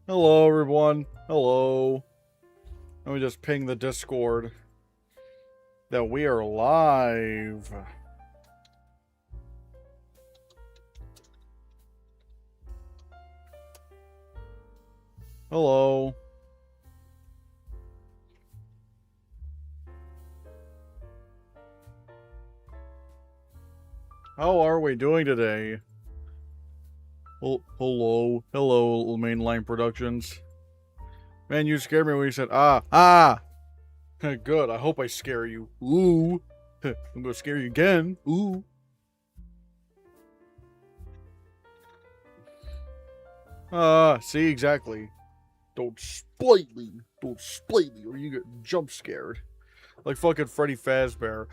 Hello, everyone. Hello. Let me just ping the Discord that we are live. Hello. How are we doing today? Hello. Hello, Mainline Productions. Man, you scared me when you said, ah. Good, I hope I scare you. Ooh. I'm gonna scare you again. Ooh. See, exactly. Don't spite me. Don't spite me or you get jump scared. Like fucking Freddy Fazbear.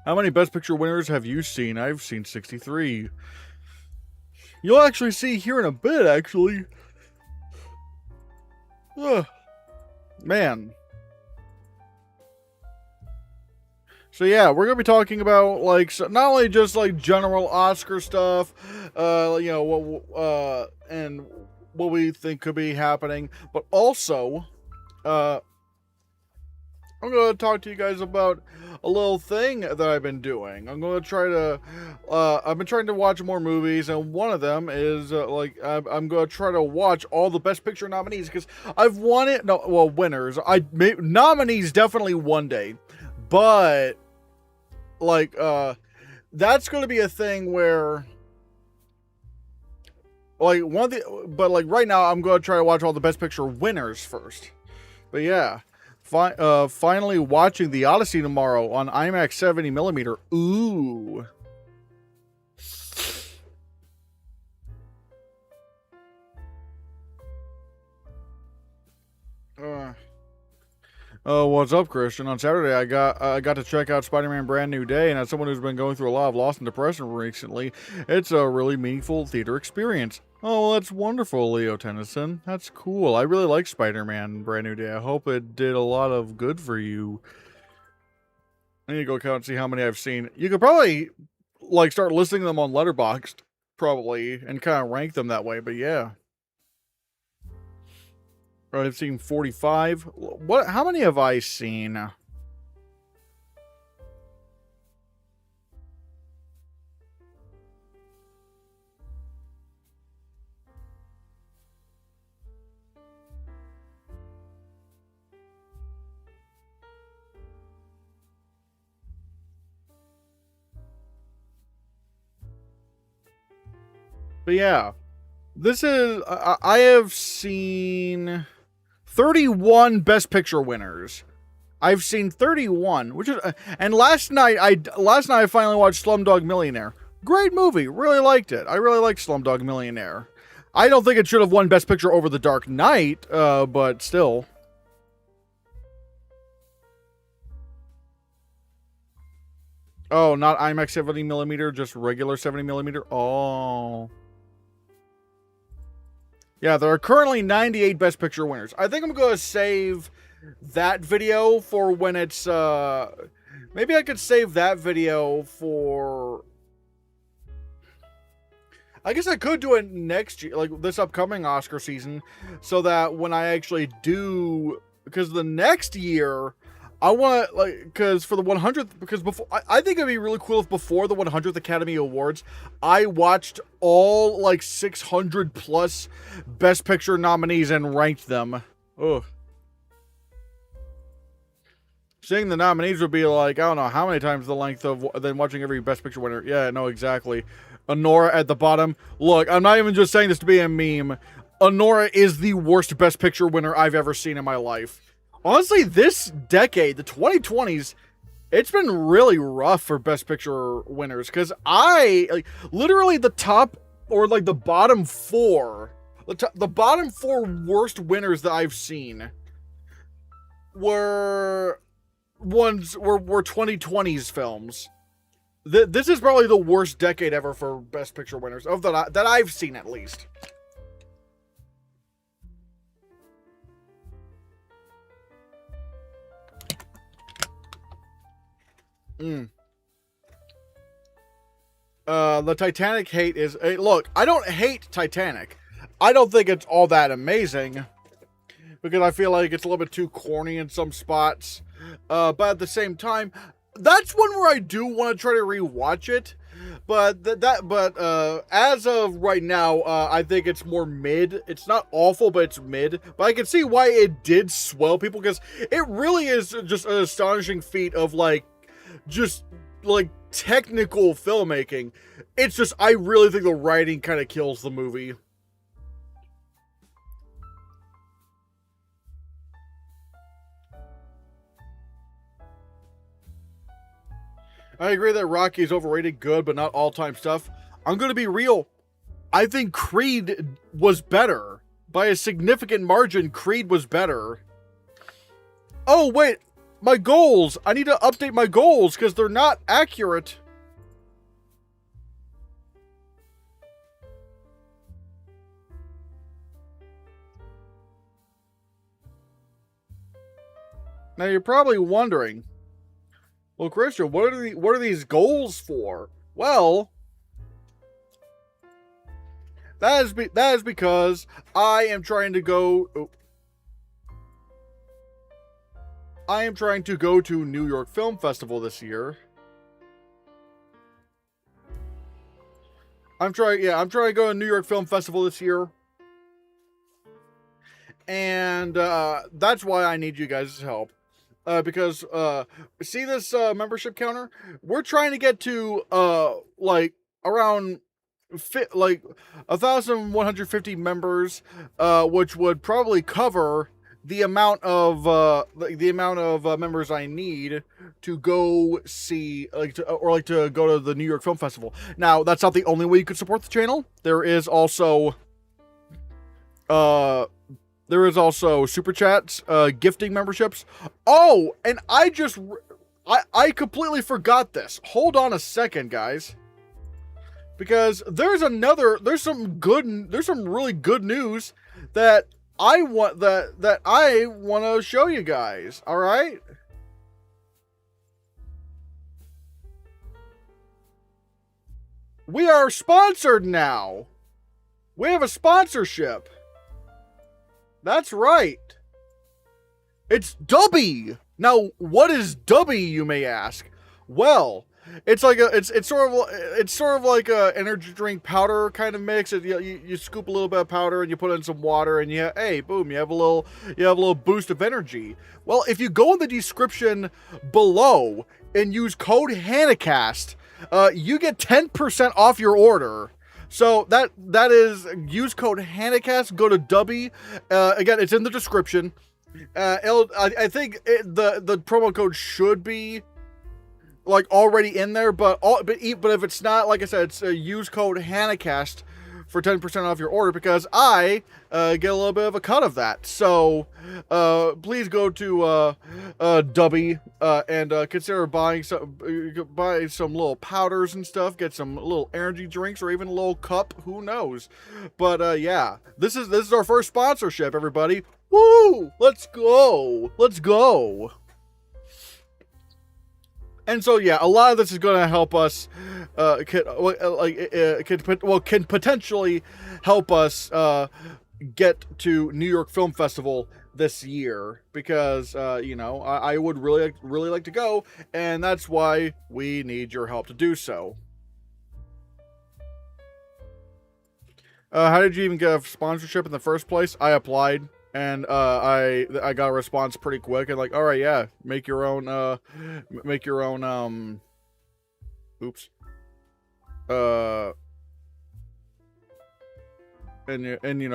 How many Best Picture winners have you seen? I've seen 63. You'll actually see here in a bit, actually. Ugh. Man. So yeah, we're gonna be talking about like not only just like general Oscar stuff, and what we think could be happening, but also, I'm gonna talk to you guys about a little thing that I've been doing. I've been trying to watch more movies, and one of them is I'm gonna try to watch all the Best Picture nominees because I've won it. No, well, winners. Nominees definitely one day, but that's going to be a thing where right now I'm going to try to watch all the Best Picture winners first. But yeah, finally watching The Odyssey tomorrow on IMAX 70mm. Ooh. Oh, what's up, Christian? On Saturday, I got to check out Spider-Man: Brand New Day, and as someone who's been going through a lot of loss and depression recently, it's a really meaningful theater experience. Oh, well, that's wonderful, Leo Tennyson. That's cool. I really like Spider-Man: Brand New Day. I hope it did a lot of good for you. I need to go count and see how many I've seen. You could probably start listing them on Letterboxd, probably, and kind of rank them that way. But yeah. I've seen 45. What? How many have I seen? But yeah, I have seen 31 Best Picture winners. I've seen 31, which is, and last night I finally watched Slumdog Millionaire. Great movie, really liked it. I really liked Slumdog Millionaire. I don't think it should have won Best Picture over The Dark Knight, but still. Oh, not IMAX 70mm, just regular 70mm. Oh. Yeah, there are currently 98 Best Picture winners. I think I'm going to save that video for when it's, maybe I could save that video for, I guess I could do it next year, like this upcoming Oscar season, so that when I actually do, because the next year, I want to, because for the 100th, because before, I think it'd be really cool if before the 100th Academy Awards, I watched all, 600 plus Best Picture nominees and ranked them. Ugh. Seeing the nominees would be I don't know how many times the length of than watching every Best Picture winner. Yeah, no, exactly. Honora at the bottom. Look, I'm not even just saying this to be a meme. Honora is the worst Best Picture winner I've ever seen in my life. Honestly, this decade, the 2020s, it's been really rough for Best Picture winners. Because literally the top, or the bottom four, the bottom four worst winners that I've seen were 2020s films. This is probably the worst decade ever for Best Picture winners, that I've seen at least. The Titanic hate is... look, I don't hate Titanic. I don't think it's all that amazing, because I feel like it's a little bit too corny in some spots. But at the same time, that's one where I do want to try to rewatch it. But as of right now, I think it's more mid. It's not awful, but it's mid. But I can see why it did swell people, because it really is just an astonishing feat of just technical filmmaking. It's just, I really think the writing kind of kills the movie. I agree that Rocky is overrated, good, but not all-time stuff. I'm going to be real. I think Creed was better. By a significant margin, Creed was better. Oh, wait. My goals. I need to update my goals because they're not accurate. Now, you're probably wondering, well, Christian, what are these goals for? Well, that is because I am trying to go. I am trying to go to New York Film Festival this year. I'm trying to go to New York Film Festival this year. And that's why I need you guys' help. Because see this membership counter? We're trying to get to around 1,150 members, which would probably cover the amount of members I need to go see to go to the New York Film Festival. Now, that's not the only way you could support the channel. There is also super chats, gifting memberships. Oh, and I completely forgot this. Hold on a second, guys. Because there's some really good news that I want to show you guys. All right? We are sponsored now. We have a sponsorship. That's right. It's Dubby. Now, what is Dubby, you may ask? Well, it's sort of like a energy drink powder kind of mix. You scoop a little bit of powder and you put in some water, and boom, you have a little boost of energy. Well, if you go in the description below and use code Hannahcast, you get 10% off your order. So that is, use code Hannahcast, go to Dubby. Again, it's in the description. I think the promo code should be already in there, but if it's not, like I said, it's use code Hannahcast for 10% off your order, because I get a little bit of a cut of that. So please go to Dubby and consider buy some little powders and stuff, get some little energy drinks, or even a little cup, who knows. But yeah, this is our first sponsorship, everybody. Woo! Let's go. And so yeah, a lot of this is going to help us, can potentially help us get to New York Film Festival this year, because I would really like to go, and that's why we need your help to do so. How did you even get a sponsorship in the first place? I applied. And I got a response pretty quick, and all right, yeah, make your own oops, and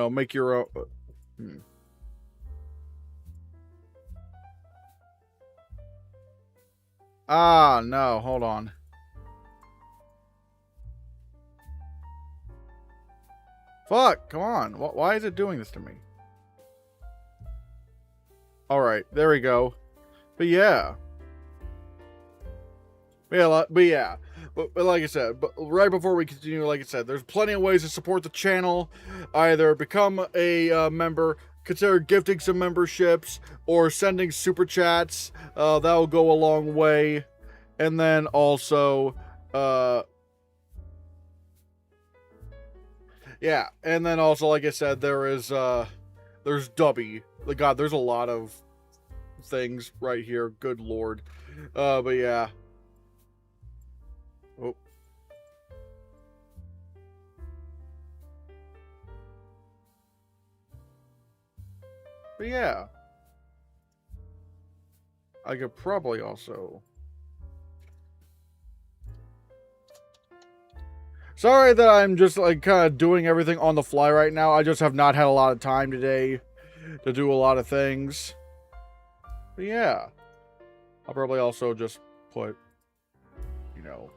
make your own. Ah, no, hold on. Fuck, come on. Why is it doing this to me? All right, there we go. But like I said, right before we continue, like I said, there's plenty of ways to support the channel. Either become a member, consider gifting some memberships, or sending super chats. That'll go a long way. And then also, Yeah, and then also, like I said, there's Dubby. Like, God, there's a lot of things right here. Good lord. But yeah. Oh. But yeah. I could probably also... Sorry that I'm just, like, kind of doing everything on the fly right now. I just have not had a lot of time today to do a lot of things. But yeah. I'll probably also just put, you know...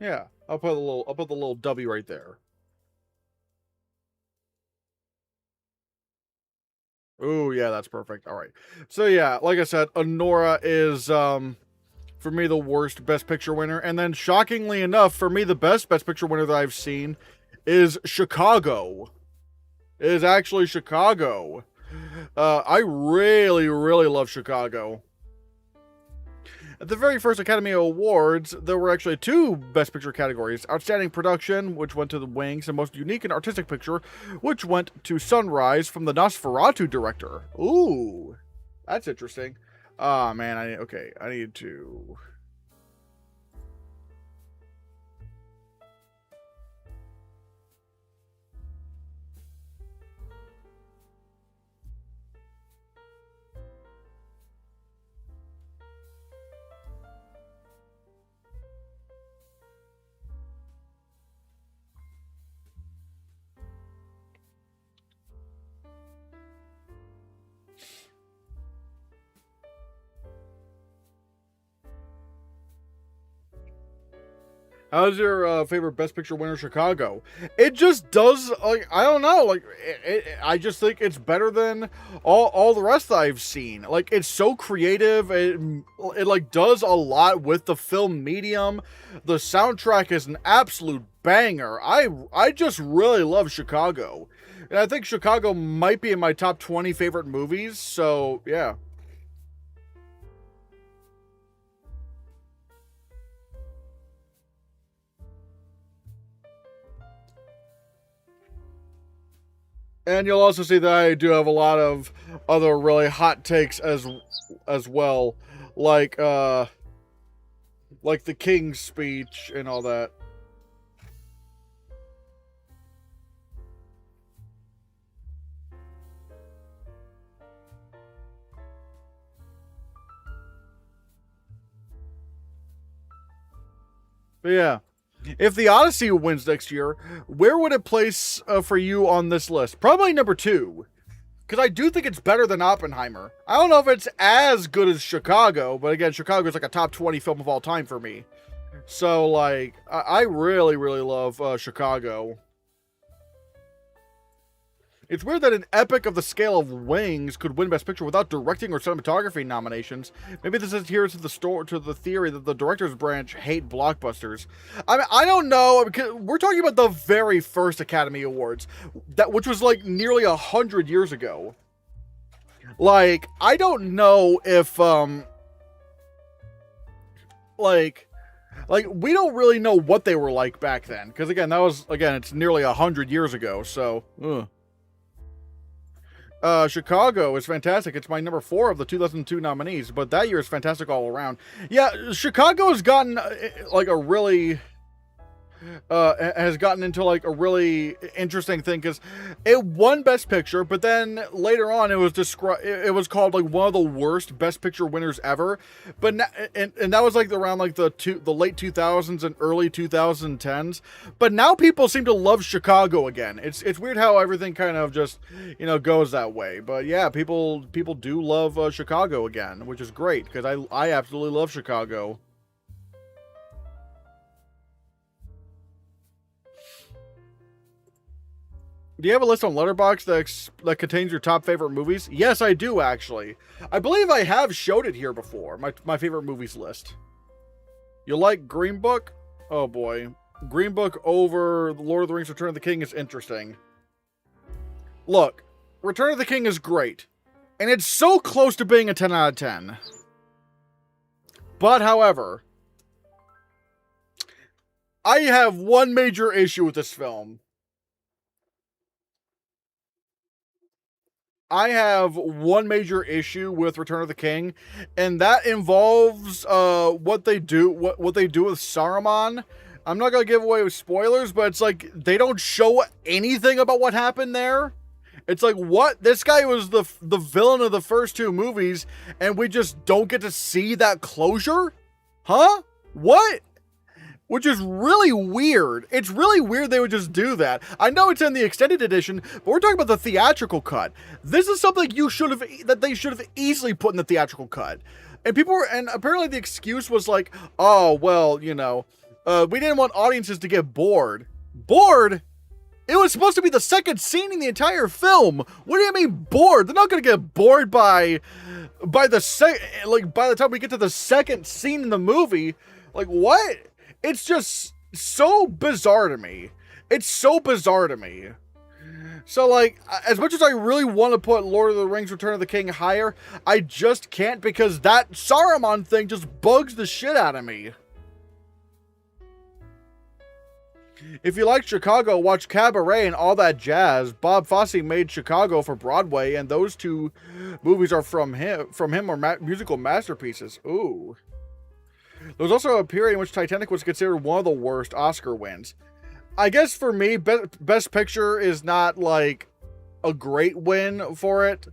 Yeah. I'll put the little W right there. Ooh, yeah, that's perfect. All right. So yeah, like I said, Honora is for me the worst Best Picture winner, and then shockingly enough, for me the best Picture winner that I've seen is Chicago. It is actually Chicago. I really, really love Chicago. At the very first Academy Awards, there were actually two Best Picture categories. Outstanding Production, which went to The Wings, and Most Unique and Artistic Picture, which went to Sunrise from the Nosferatu director. Ooh, that's interesting. Ah, man, I need to... How's your favorite Best Picture winner, Chicago? It just does, like, I don't know, like, I just think it's better than all the rest that I've seen. Like, it's so creative, it like, does a lot with the film medium. The soundtrack is an absolute banger. I just really love Chicago. And I think Chicago might be in my top 20 favorite movies, so, yeah. And you'll also see that I do have a lot of other really hot takes as well, like the King's speech and all that. But yeah, if the Odyssey wins next year, where would it place for you on this list? Probably number 2. Because I do think it's better than Oppenheimer. I don't know if it's as good as Chicago, but again, Chicago is like a top 20 film of all time for me. So, like, I really, really love Chicago. It's weird that an epic of the scale of Wings could win Best Picture without directing or cinematography nominations. Maybe this adheres to the theory that the director's branch hate blockbusters. I mean, I don't know, because we're talking about the very first Academy Awards, which was like nearly 100 years ago. Like, I don't know if like we don't really know what they were like back then, because again, it's nearly 100 years ago. So. Ugh. Chicago is fantastic. It's my number 4 of the 2002 nominees, but that year is fantastic all around. Yeah, Chicago has gotten like a really has gotten into like a really interesting thing, because it won Best Picture, but then later on it was called like one of the worst Best Picture winners ever. But and that was like around like the late 2000s and early 2010s. But now people seem to love Chicago again. It's weird how everything kind of just, you know, goes that way. But yeah, people do love Chicago again, which is great, because I absolutely love Chicago. Do you have a list on Letterboxd that contains your top favorite movies? Yes, I do, actually. I believe I have showed it here before, my favorite movies list. You like Green Book? Oh boy. Green Book over The Lord of the Rings Return of the King is interesting. Look, Return of the King is great. And it's so close to being a 10 out of 10. But, however, I have one major issue with this film. I have one major issue with Return of the King, and that involves what they do with Saruman. I'm not gonna give away spoilers, but it's like they don't show anything about what happened there. It's like, what? This guy was the villain of the first two movies, and we just don't get to see that closure? Huh? What? Which is really weird. It's really weird they would just do that. I know it's in the extended edition, but we're talking about the theatrical cut. This is something that they should have easily put in the theatrical cut. And and apparently the excuse was like, oh, well, we didn't want audiences to get bored. Bored? It was supposed to be the second scene in the entire film. What do you mean bored? They're not going to get bored by the time we get to the second scene in the movie. Like, what? It's just so bizarre to me. It's so bizarre to me. So, like, as much as I really want to put Lord of the Rings Return of the King higher, I just can't, because that Saruman thing just bugs the shit out of me. If you like Chicago, watch Cabaret and All That Jazz. Bob Fosse made Chicago for Broadway, and those two movies are from him are musical masterpieces. Ooh. There was also a period in which Titanic was considered one of the worst Oscar wins. I guess for me, Best Picture is not like a great win for it.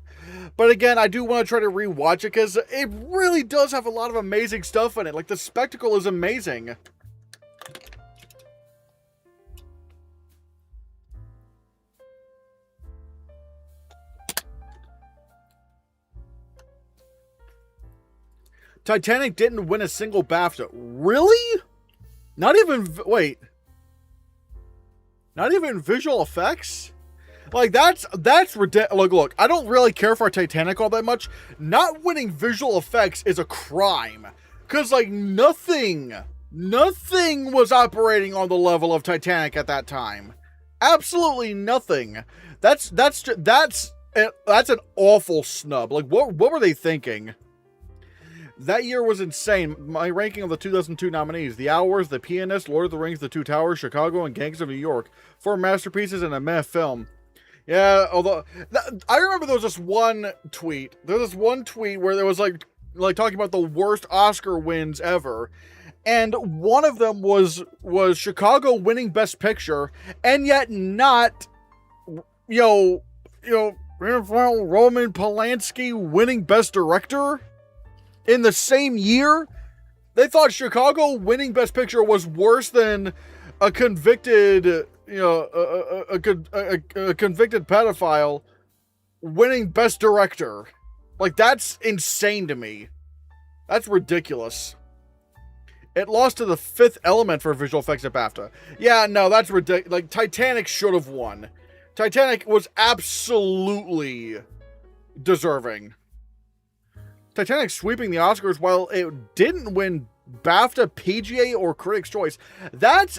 But again, I do want to try to rewatch it because it really does have a lot of amazing stuff in it. Like, the spectacle is amazing. Titanic didn't win a single BAFTA. Really? Not even visual effects? Like, that's ridiculous. Look, I don't really care for Titanic all that much. Not winning visual effects is a crime. Because, like, nothing was operating on the level of Titanic at that time. Absolutely nothing. That's an awful snub. Like, what were they thinking? That year was insane. My ranking of the 2002 nominees: The Hours, The Pianist, Lord of the Rings, The Two Towers, Chicago, and Gangs of New York. 4 masterpieces and a meh film. Yeah, although I remember there was this one tweet. There was this one tweet where there was like talking about the worst Oscar wins ever, and one of them was Chicago winning Best Picture, and yet not, Roman Polanski winning Best Director. In the same year, they thought Chicago winning Best Picture was worse than a convicted, a convicted pedophile winning Best Director. Like, that's insane to me. That's ridiculous. It lost to The Fifth Element for visual effects at BAFTA. Yeah, no, that's ridiculous. Like, Titanic should have won. Titanic was absolutely deserving. Titanic sweeping the Oscars while it didn't win BAFTA, PGA, or Critics' Choice. That's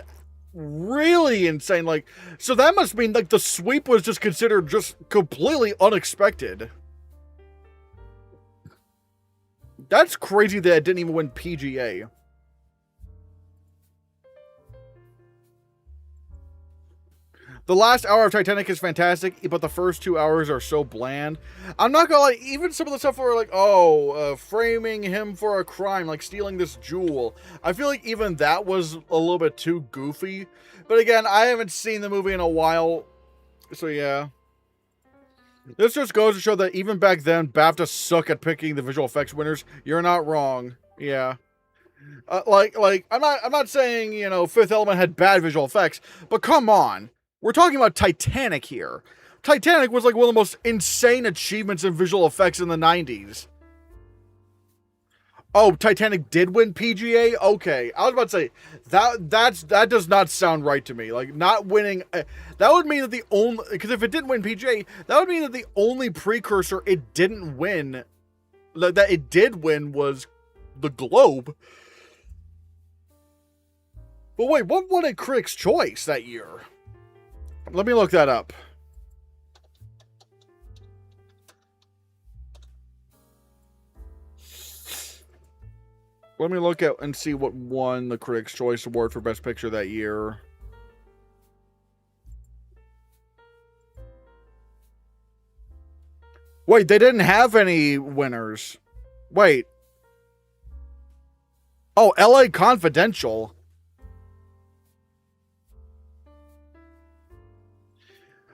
really insane. Like, so that must mean like the sweep was just considered just completely unexpected. That's crazy that it didn't even win PGA. The last hour of Titanic is fantastic, but the first 2 hours are so bland. I'm not gonna lie, even some of the stuff where like, framing him for a crime, like stealing this jewel. I feel like even that was a little bit too goofy. But again, I haven't seen the movie in a while, so yeah. This just goes to show that even back then, BAFTA suck at picking the visual effects winners. You're not wrong. Yeah. I'm not saying, Fifth Element had bad visual effects, but come on. We're talking about Titanic here. Titanic was like one of the most insane achievements in visual effects in the 90s. Oh, Titanic did win PGA? Okay. I was about to say, that does not sound right to me. Like, not winning, that would mean that because if it didn't win PGA, that would mean that the only precursor it didn't win, that it did win, was the Globe. But wait, what won a Critics' Choice that year? Let me look that up. Let me look at and see what won the Critics' Choice Award for Best Picture that year. Wait, they didn't have any winners. Wait. Oh, LA Confidential.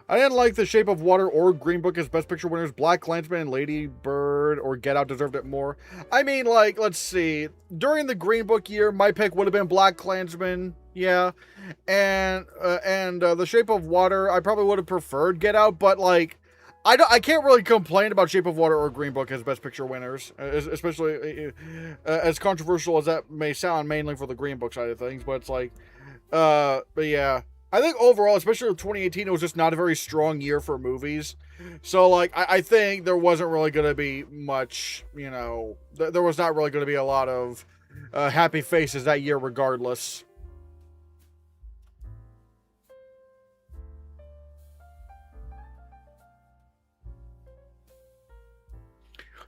I didn't like The Shape of Water or Green Book as Best Picture winners. Black Klansman and Lady Bird or Get Out deserved it more. I mean, like, let's see. During the Green Book year, my pick would have been Black Klansman. Yeah. And The Shape of Water, I probably would have preferred Get Out, but, like, I can't really complain about Shape of Water or Green Book as Best Picture winners, especially as controversial as that may sound, mainly for the Green Book side of things. But it's like, but yeah, I think overall, especially with 2018, it was just not a very strong year for movies. So like, I think there wasn't really going to be much, you know, there was not really going to be a lot of happy faces that year, regardless.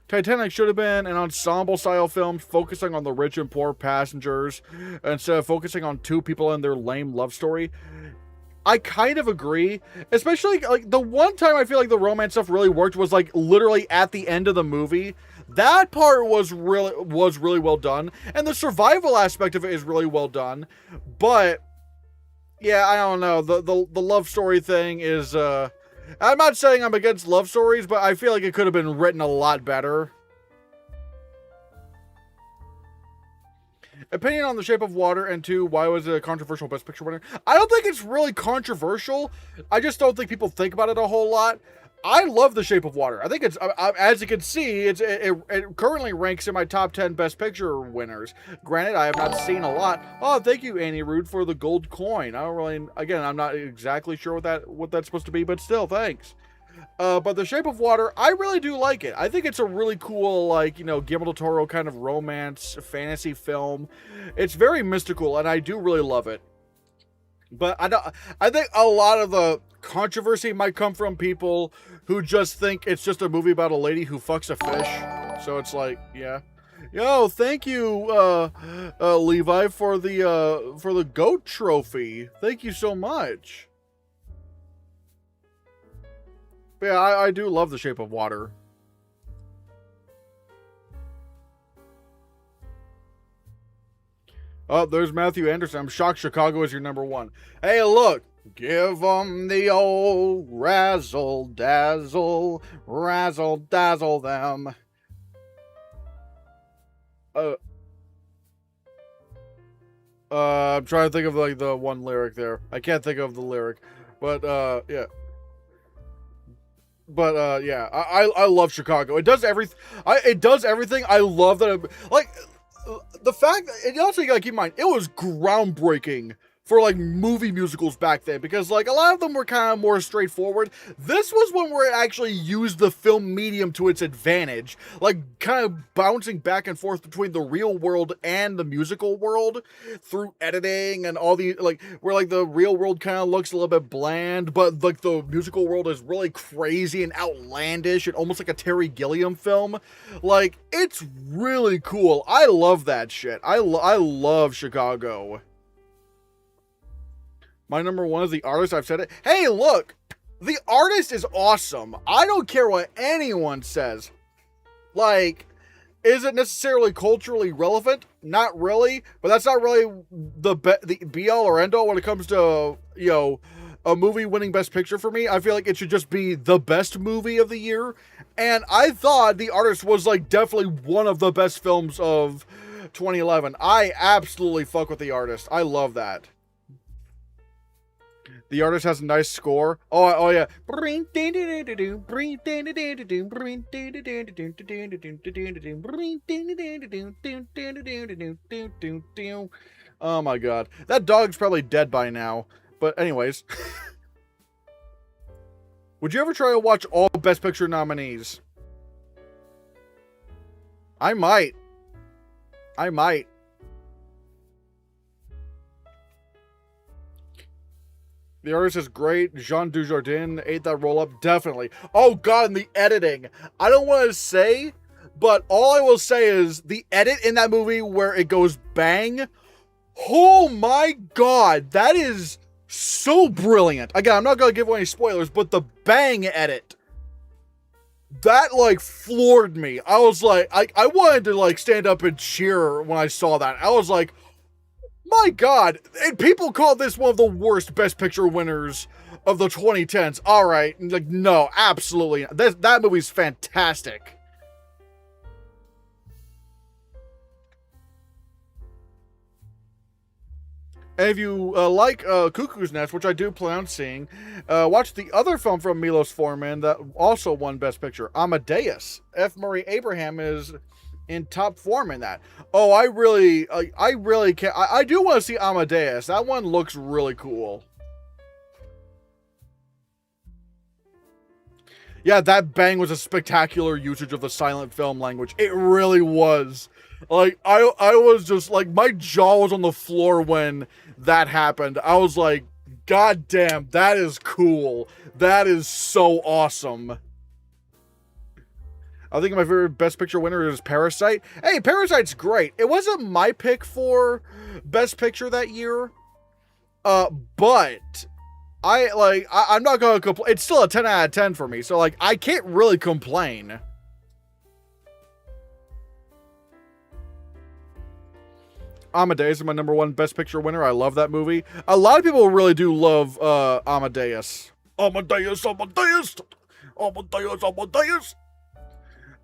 Titanic should have been an ensemble-style film focusing on the rich and poor passengers instead of focusing on two people and their lame love story. I kind of agree, especially like the one time I feel like the romance stuff really worked was like literally at the end of the movie. That part was really well done, and the survival aspect of it is really well done. But yeah, I don't know, the love story thing is I'm not saying I'm against love stories, but I feel like it could have been written a lot better. Opinion on The Shape of Water, and two, why was it a controversial Best Picture winner? I don't think it's really controversial. I just don't think people think about it a whole lot. I love The Shape of Water. I think it's, as you can see, it currently ranks in my top 10 Best Picture winners. Granted, I have not seen a lot. Oh, thank you, Annie Rude, for the gold coin. I don't really, again, I'm not exactly sure what that's supposed to be, but still, thanks. But The Shape of Water, I really do like it. I think it's a really cool, like, you know, Guillermo del Toro kind of romance, fantasy film. It's very mystical, and I do really love it. But I think a lot of the controversy might come from people who just think it's just a movie about a lady who fucks a fish. So it's like, yeah. Yo, thank you, Levi, for the goat trophy. Thank you so much. But yeah, I do love The Shape of Water. Oh, there's Matthew Anderson. I'm shocked Chicago is your number one. Hey, look. Give them the old razzle dazzle them. I'm trying to think of like the one lyric there. I can't think of the lyric, but yeah. But yeah, I love Chicago. It does everything. It does everything. I love that. Like the fact that, and also you gotta keep in mind, it was groundbreaking for like movie musicals back then, because like a lot of them were kind of more straightforward. This was one where it actually used the film medium to its advantage, like kind of bouncing back and forth between the real world and the musical world through editing and all the, like, where like the real world kind of looks a little bit bland, but like the musical world is really crazy and outlandish and almost like a Terry Gilliam film. Like, it's really cool. I love that shit. I love Chicago. My number one is The Artist. I've said it. Hey, look! The Artist is awesome. I don't care what anyone says. Like, is it necessarily culturally relevant? Not really. But that's not really the be-all or end-all when it comes to, you know, a movie winning Best Picture for me. I feel like it should just be the best movie of the year. And I thought The Artist was, like, definitely one of the best films of 2011. I absolutely fuck with The Artist. I love that. The Artist has a nice score. Oh yeah. Oh my god. That dog's probably dead by now. But anyways. Would you ever try to watch all Best Picture nominees? I might. The Artist is great. Jean Dujardin ate that roll up. Definitely. Oh god, and the editing. I don't want to say, But all I will say is the edit in that movie where it goes bang. Oh my god, that is so brilliant. Again, I'm not going to give away any spoilers, but the bang edit, that like floored me. I was like, I wanted to like stand up and cheer when I saw that. I was like, my god. And people call this one of the worst Best Picture winners of the 2010s. All right, like no, absolutely. That movie's fantastic. And if you like Cuckoo's Nest, which I do plan on seeing, watch the other film from Milos Forman that also won Best Picture, Amadeus. F. Murray Abraham is in top form in that. Oh, I really can't. I do want to see Amadeus. That one looks really cool. Yeah, that bang was a spectacular usage of the silent film language. It really was. Like, I was just, like, my jaw was on the floor when that happened. I was like, God damn, that is cool. That is so awesome. I think my favorite Best Picture winner is Parasite. Hey, Parasite's great. It wasn't my pick for Best Picture that year. But I'm not gonna complain. It's still a 10 out of 10 for me. So, like, I can't really complain. Amadeus is my number one Best Picture winner. I love that movie. A lot of people really do love Amadeus. Amadeus, Amadeus, Amadeus, Amadeus.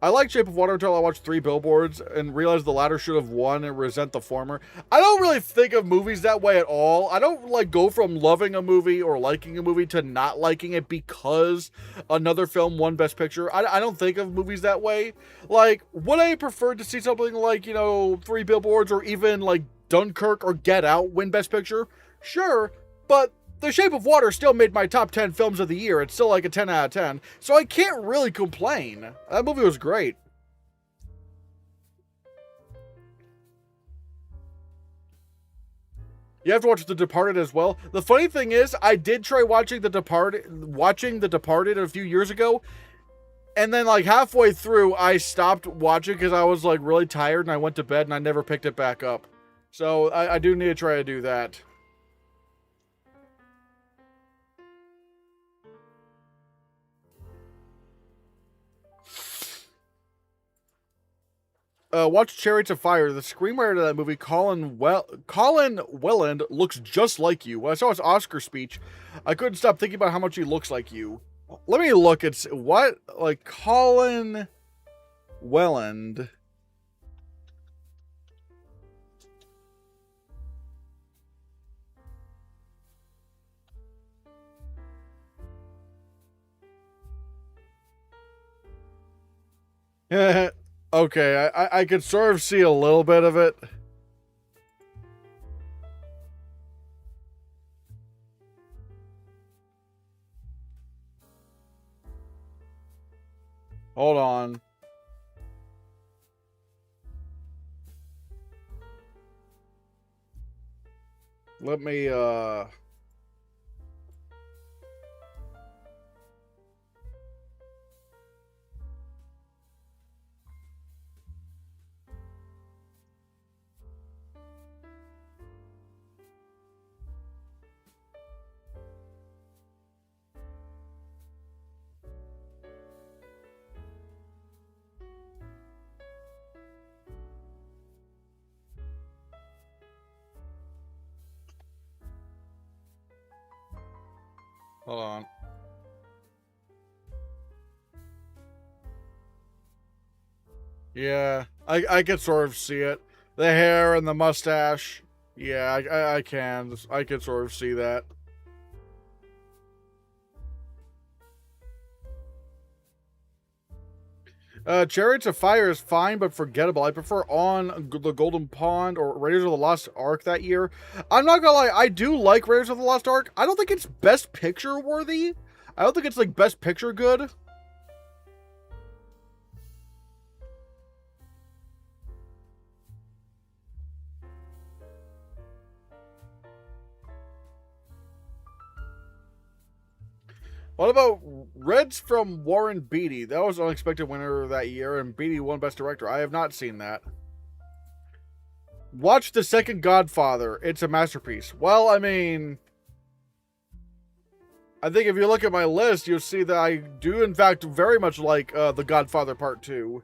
I like Shape of Water until I watched Three Billboards and realized the latter should have won and resent the former. I don't really think of movies that way at all. I don't like go from loving a movie or liking a movie to not liking it because another film won Best Picture. I don't think of movies that way. Like, would I prefer to see something like, you know, Three Billboards or even like Dunkirk or Get Out win Best Picture? Sure, but The Shape of Water still made my top 10 films of the year. It's still like a 10 out of 10. So I can't really complain. That movie was great. You have to watch The Departed as well. The funny thing is, I did try watching The Departed a few years ago. And then like halfway through, I stopped watching because I was like really tired and I went to bed and I never picked it back up. So I do need to try to do that. Watch Chariots of Fire. The screenwriter of that movie, Colin Welland, looks just like you. When I saw his Oscar speech, I couldn't stop thinking about how much he looks like you. Let me look at what, like, Colin Welland. Okay, I could sort of see a little bit of it. Hold on. Let me, hold on. Yeah, I can sort of see it. The hair and the mustache. Yeah, I can. I can sort of see that. Chariots of Fire is fine, but forgettable. I prefer On the Golden Pond or Raiders of the Lost Ark that year. I'm not gonna lie, I do like Raiders of the Lost Ark. I don't think it's Best Picture worthy. I don't think it's like Best Picture good. What about Reds from Warren Beatty. That was an unexpected winner that year, and Beatty won Best Director. I have not seen that. Watch The Second Godfather. It's a masterpiece. Well, I mean, I think if you look at my list, you'll see that I do, in fact, very much like The Godfather Part 2.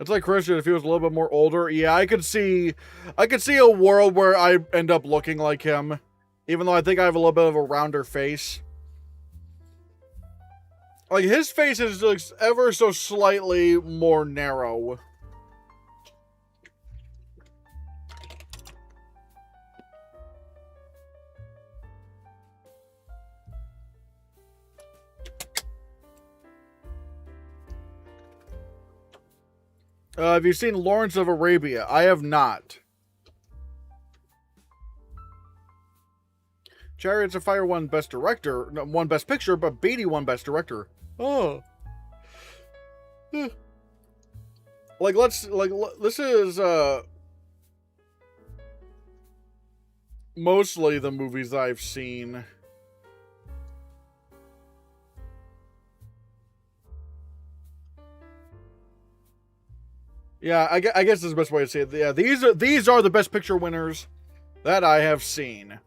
It's like Christian if he was a little bit more older. Yeah, I could see a world where I end up looking like him, even though I think I have a little bit of a rounder face. Like, his face is just ever so slightly more narrow. Have you seen Lawrence of Arabia? I have not. Chariots of Fire won Best Director, won Best Picture, but Beatty won Best Director. Oh. This is mostly the movies I've seen. Yeah, I guess this is the best way to say it. Yeah, these are the Best Picture winners that I have seen.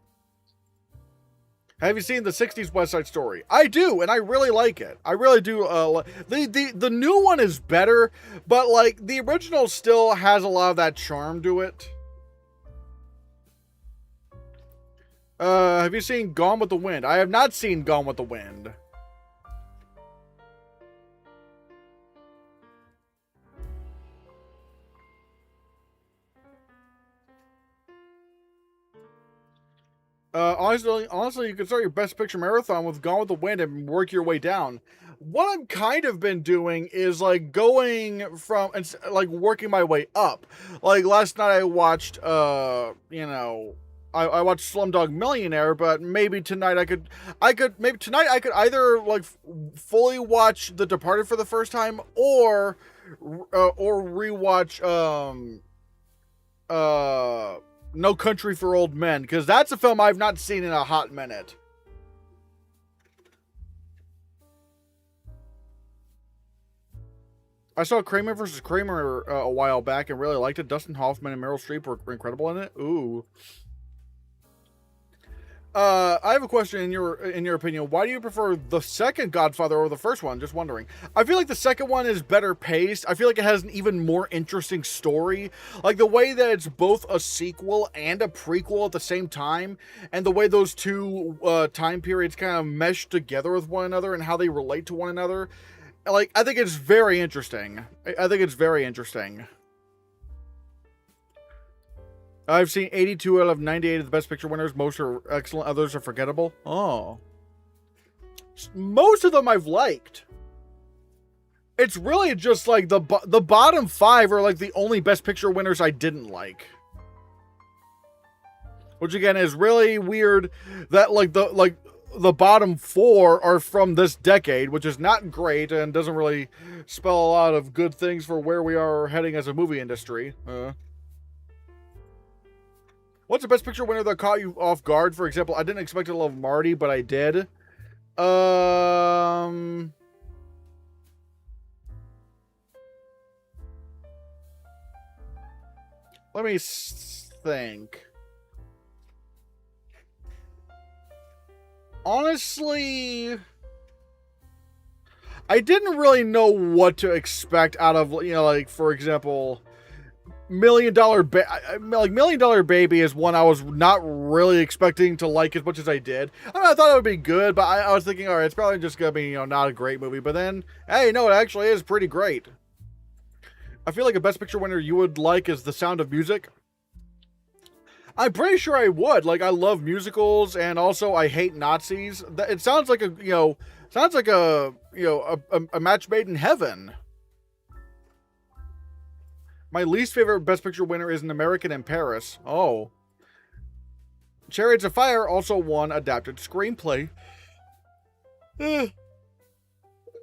Have you seen the 60s West Side Story? I do, and I really like it. I really do. The new one is better, but like the original still has a lot of that charm to it. Have you seen Gone with the Wind? I have not seen Gone with the Wind. Honestly, you could start your Best Picture marathon with Gone with the Wind and work your way down. What I've kind of been doing is like going from and like working my way up. Like last night I watched, I watched Slumdog Millionaire, but maybe tonight I could either like fully watch The Departed for the first time or rewatch No Country for Old Men, because that's a film I've not seen in a hot minute. I saw Kramer versus Kramer a while back and really liked it. Dustin Hoffman and Meryl Streep were incredible in it. Ooh. I have a question in your opinion. Why do you prefer the second Godfather over the first one? Just wondering. I feel like the second one is better paced. I feel like it has an even more interesting story. Like the way that it's both a sequel and a prequel at the same time, and the way those two time periods kind of mesh together with one another and how they relate to one another. Like, I think it's very interesting. I think it's very interesting. I've seen 82 out of 98 of the Best Picture winners. Most are excellent, others are forgettable. Oh. Most of them I've liked. It's really just like the bottom 5 are like the only Best Picture winners I didn't like. Which again is really weird that the bottom 4 are from this decade, which is not great and doesn't really spell a lot of good things for where we are heading as a movie industry. What's the Best Picture winner that caught you off guard? For example, I didn't expect to love Marty, but I did. Let me think. Honestly, I didn't really know what to expect out of, like, for example, Million Dollar Baby is one I was not really expecting to like as much as I did. I mean, I thought it would be good, but I was thinking, all right, it's probably just gonna be, not a great movie. But then, hey, no, it actually is pretty great. I feel like a Best Picture winner you would like is The Sound of Music. I'm pretty sure I would. Like, I love musicals, and also I hate Nazis. It sounds like a match made in heaven. My least favorite Best Picture winner is An American in Paris. Oh. Chariots of Fire also won Adapted Screenplay. In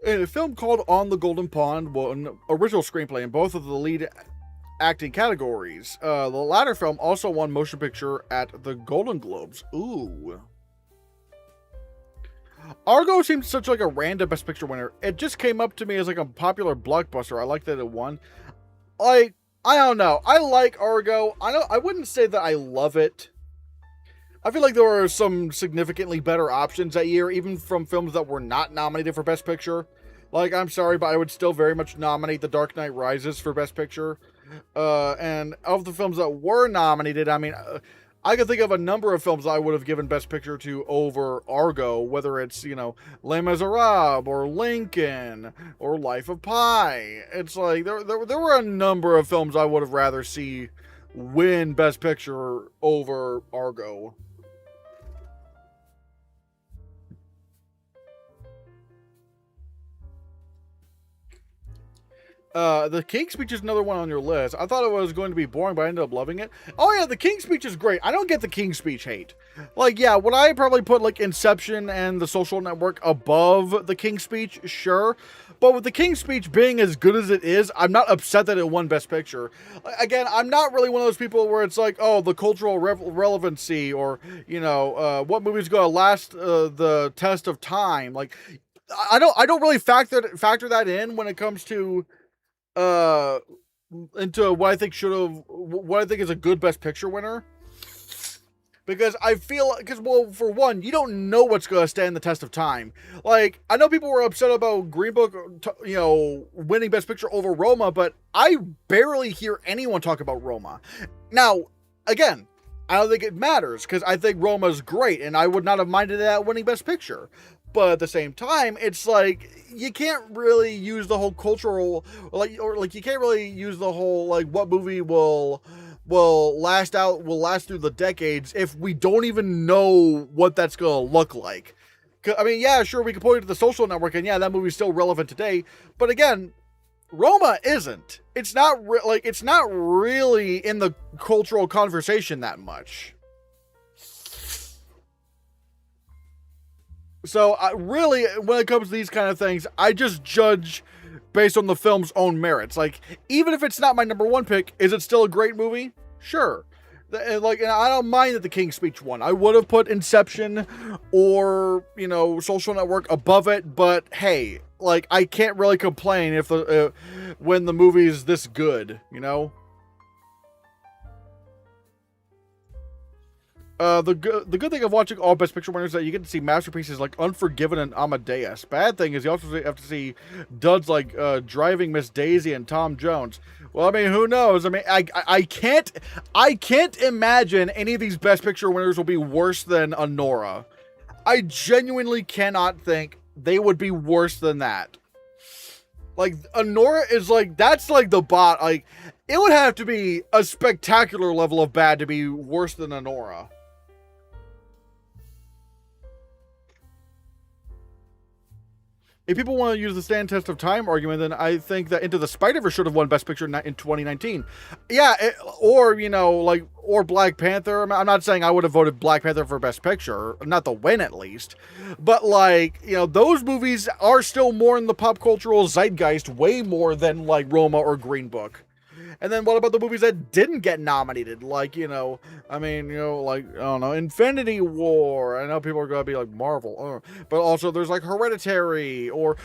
a film called On the Golden Pond won Original Screenplay in both of the lead acting categories. The latter film also won Motion Picture at the Golden Globes. Ooh. Argo seems such like a random Best Picture winner. It just came up to me as like a popular blockbuster. I like that it won. Like, I don't know. I like Argo. I wouldn't say that I love it. I feel like there were some significantly better options that year, even from films that were not nominated for Best Picture. Like, I'm sorry, but I would still very much nominate The Dark Knight Rises for Best Picture. And of the films that were nominated, I mean, I could think of a number of films I would have given Best Picture to over Argo, whether it's, you know, Les Miserables, or Lincoln, or Life of Pi. It's like, there were a number of films I would have rather see win Best Picture over Argo. The King's Speech is another one on your list. I thought it was going to be boring, but I ended up loving it. Oh yeah, the King's Speech is great. I don't get the King's Speech hate. Like, yeah, would I probably put like Inception and The Social Network above the King's Speech? Sure. But with the King's Speech being as good as it is, I'm not upset that it won Best Picture. Again, I'm not really one of those people where it's like, oh, the cultural relevancy, or, you know, what movie's going to last the test of time. Like, I don't really factor that in when it comes to uh into what I think is a good Best Picture winner, because I feel, because, well, for one, you don't know what's going to stand the test of time. Like, I know people were upset about Green Book, you know, winning Best Picture over Roma, but I barely hear anyone talk about Roma. Now, again, I don't think it matters, because I think Roma's great, and I would not have minded that winning Best Picture. But at the same time, it's like, you can't really use the whole cultural, like you can't really use the whole, like, what movie will last through the decades if we don't even know what that's gonna look like. I mean, yeah, sure, we can point it to The Social Network, and yeah, that movie's still relevant today. But again, Roma isn't. It's not it's not really in the cultural conversation that much. So, really, when it comes to these kind of things, I just judge based on the film's own merits. Like, even if it's not my number one pick, is it still a great movie? Sure. Like, and I don't mind that the King's Speech won. I would have put Inception or, you know, Social Network above it, but hey, like, I can't really complain if when the movie is this good, you know? The good thing of watching all Best Picture winners is that you get to see masterpieces like Unforgiven and Amadeus. Bad thing is you also have to see duds like Driving Miss Daisy and Tom Jones. Well, I mean, who knows? I mean, I can't imagine any of these Best Picture winners will be worse than Anora. I genuinely cannot think they would be worse than that. Like, Anora is like, that's like the bot. Like, it would have to be a spectacular level of bad to be worse than Anora. If people want to use the stand test of time argument, then I think that Into the Spider-Verse should have won Best Picture in 2019. Yeah, or, you know, like, or Black Panther. I'm not saying I would have voted Black Panther for Best Picture, not the win at least. But, like, you know, those movies are still more in the pop cultural zeitgeist, way more than, like, Roma or Green Book. And then what about the movies that didn't get nominated? Like, you know, I mean, you know, like, I don't know, Infinity War. I know people are going to be like, Marvel. But also there's like Hereditary or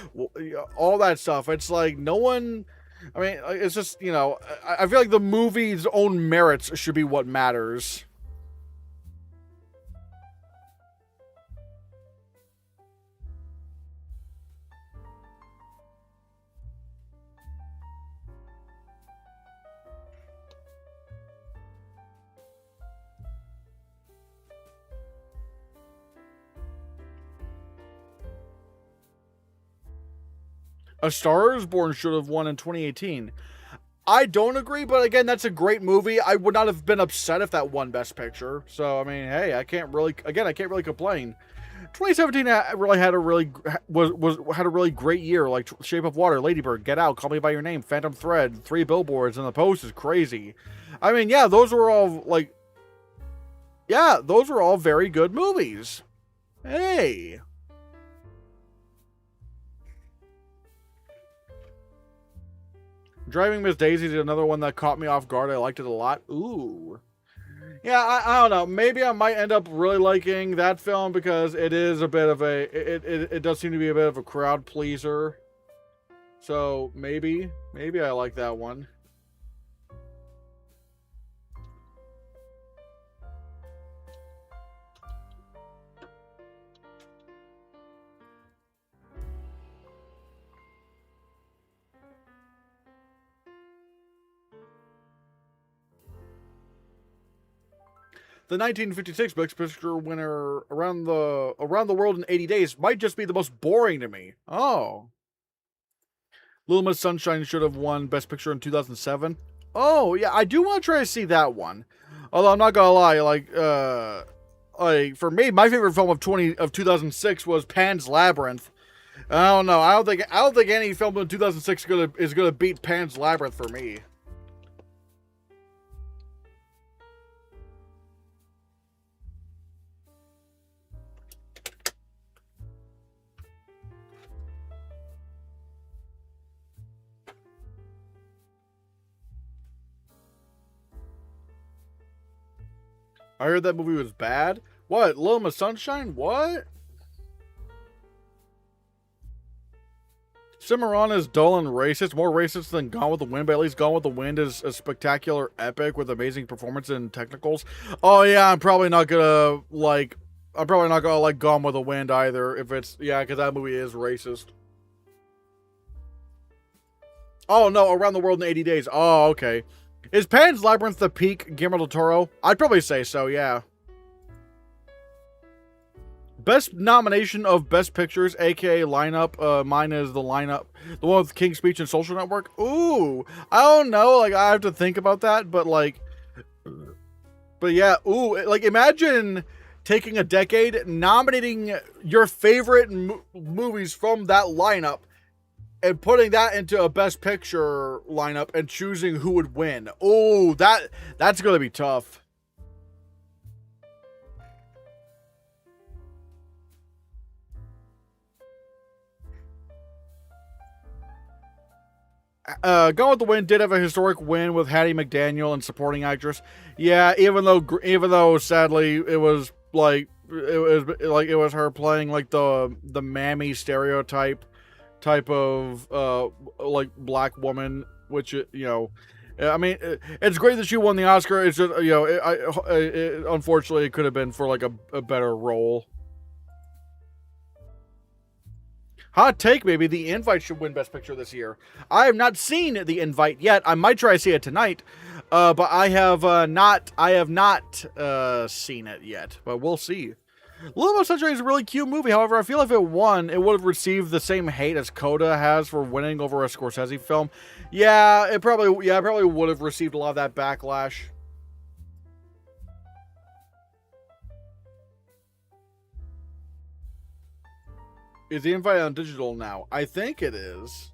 all that stuff. It's like no one, I mean, it's just, you know, I feel like the movie's own merits should be what matters. A Star is Born should have won in 2018. I don't agree, but again, that's a great movie. I would not have been upset if that won Best Picture. So, I mean, hey, I can't really complain. 2017 really had a really had a really great year, like Shape of Water, Lady Bird, Get Out, Call Me by Your Name, Phantom Thread, Three Billboards, and The Post is crazy. I mean, yeah, those were all like, yeah, those were all very good movies. Hey. Driving Miss Daisy is another one that caught me off guard. I liked it a lot. Ooh. Yeah, I don't know. Maybe I might end up really liking that film because it is a bit of a it does seem to be a bit of a crowd pleaser. So maybe I like that one. The 1956 Best Picture winner Around the World in 80 Days might just be the most boring to me. Oh. Little Miss Sunshine should have won Best Picture in 2007. Oh, yeah, I do want to try to see that one. Although I'm not gonna lie, like for me, my favorite film of 2006 was Pan's Labyrinth. I don't know. I don't think any film in 2006 is gonna beat Pan's Labyrinth for me. I heard that movie was bad. What? Little Miss Sunshine? What? Cimarron is dull and racist, more racist than Gone with the Wind, but at least Gone with the Wind is a spectacular epic with amazing performance and technicals. Oh yeah, I'm probably not gonna like Gone with the Wind either. If it's because that movie is racist. Oh no, Around the World in 80 Days. Oh okay. Is Pan's Labyrinth the peak Guillermo del Toro? I'd probably say so. Yeah. Best nomination of Best Pictures, aka lineup. Mine is the lineup, the one with King's Speech and Social Network. Ooh, I don't know. Like I have to think about that, but yeah. Ooh, like imagine taking a decade, nominating your favorite movies from that lineup, and putting that into a Best Picture lineup and choosing who would win. Ooh, that's gonna be tough. Gone with the Wind did have a historic win with Hattie McDaniel and supporting actress. Yeah, even though sadly it was it was her playing like the mammy stereotype type of like black woman, which I mean, it's great that she won the Oscar. It's just unfortunately it could have been for like a better role. Hot take, maybe The Invite should win Best Picture this year. I have not seen The Invite yet. I might try to see it tonight, but I have not. I have not seen it yet. But we'll see. Little Miss Sunshine is a really cute movie. However, I feel if it won, it would have received the same hate as Coda has for winning over a Scorsese film. Yeah, it probably would have received a lot of that backlash. Is The Invite on digital now? I think it is.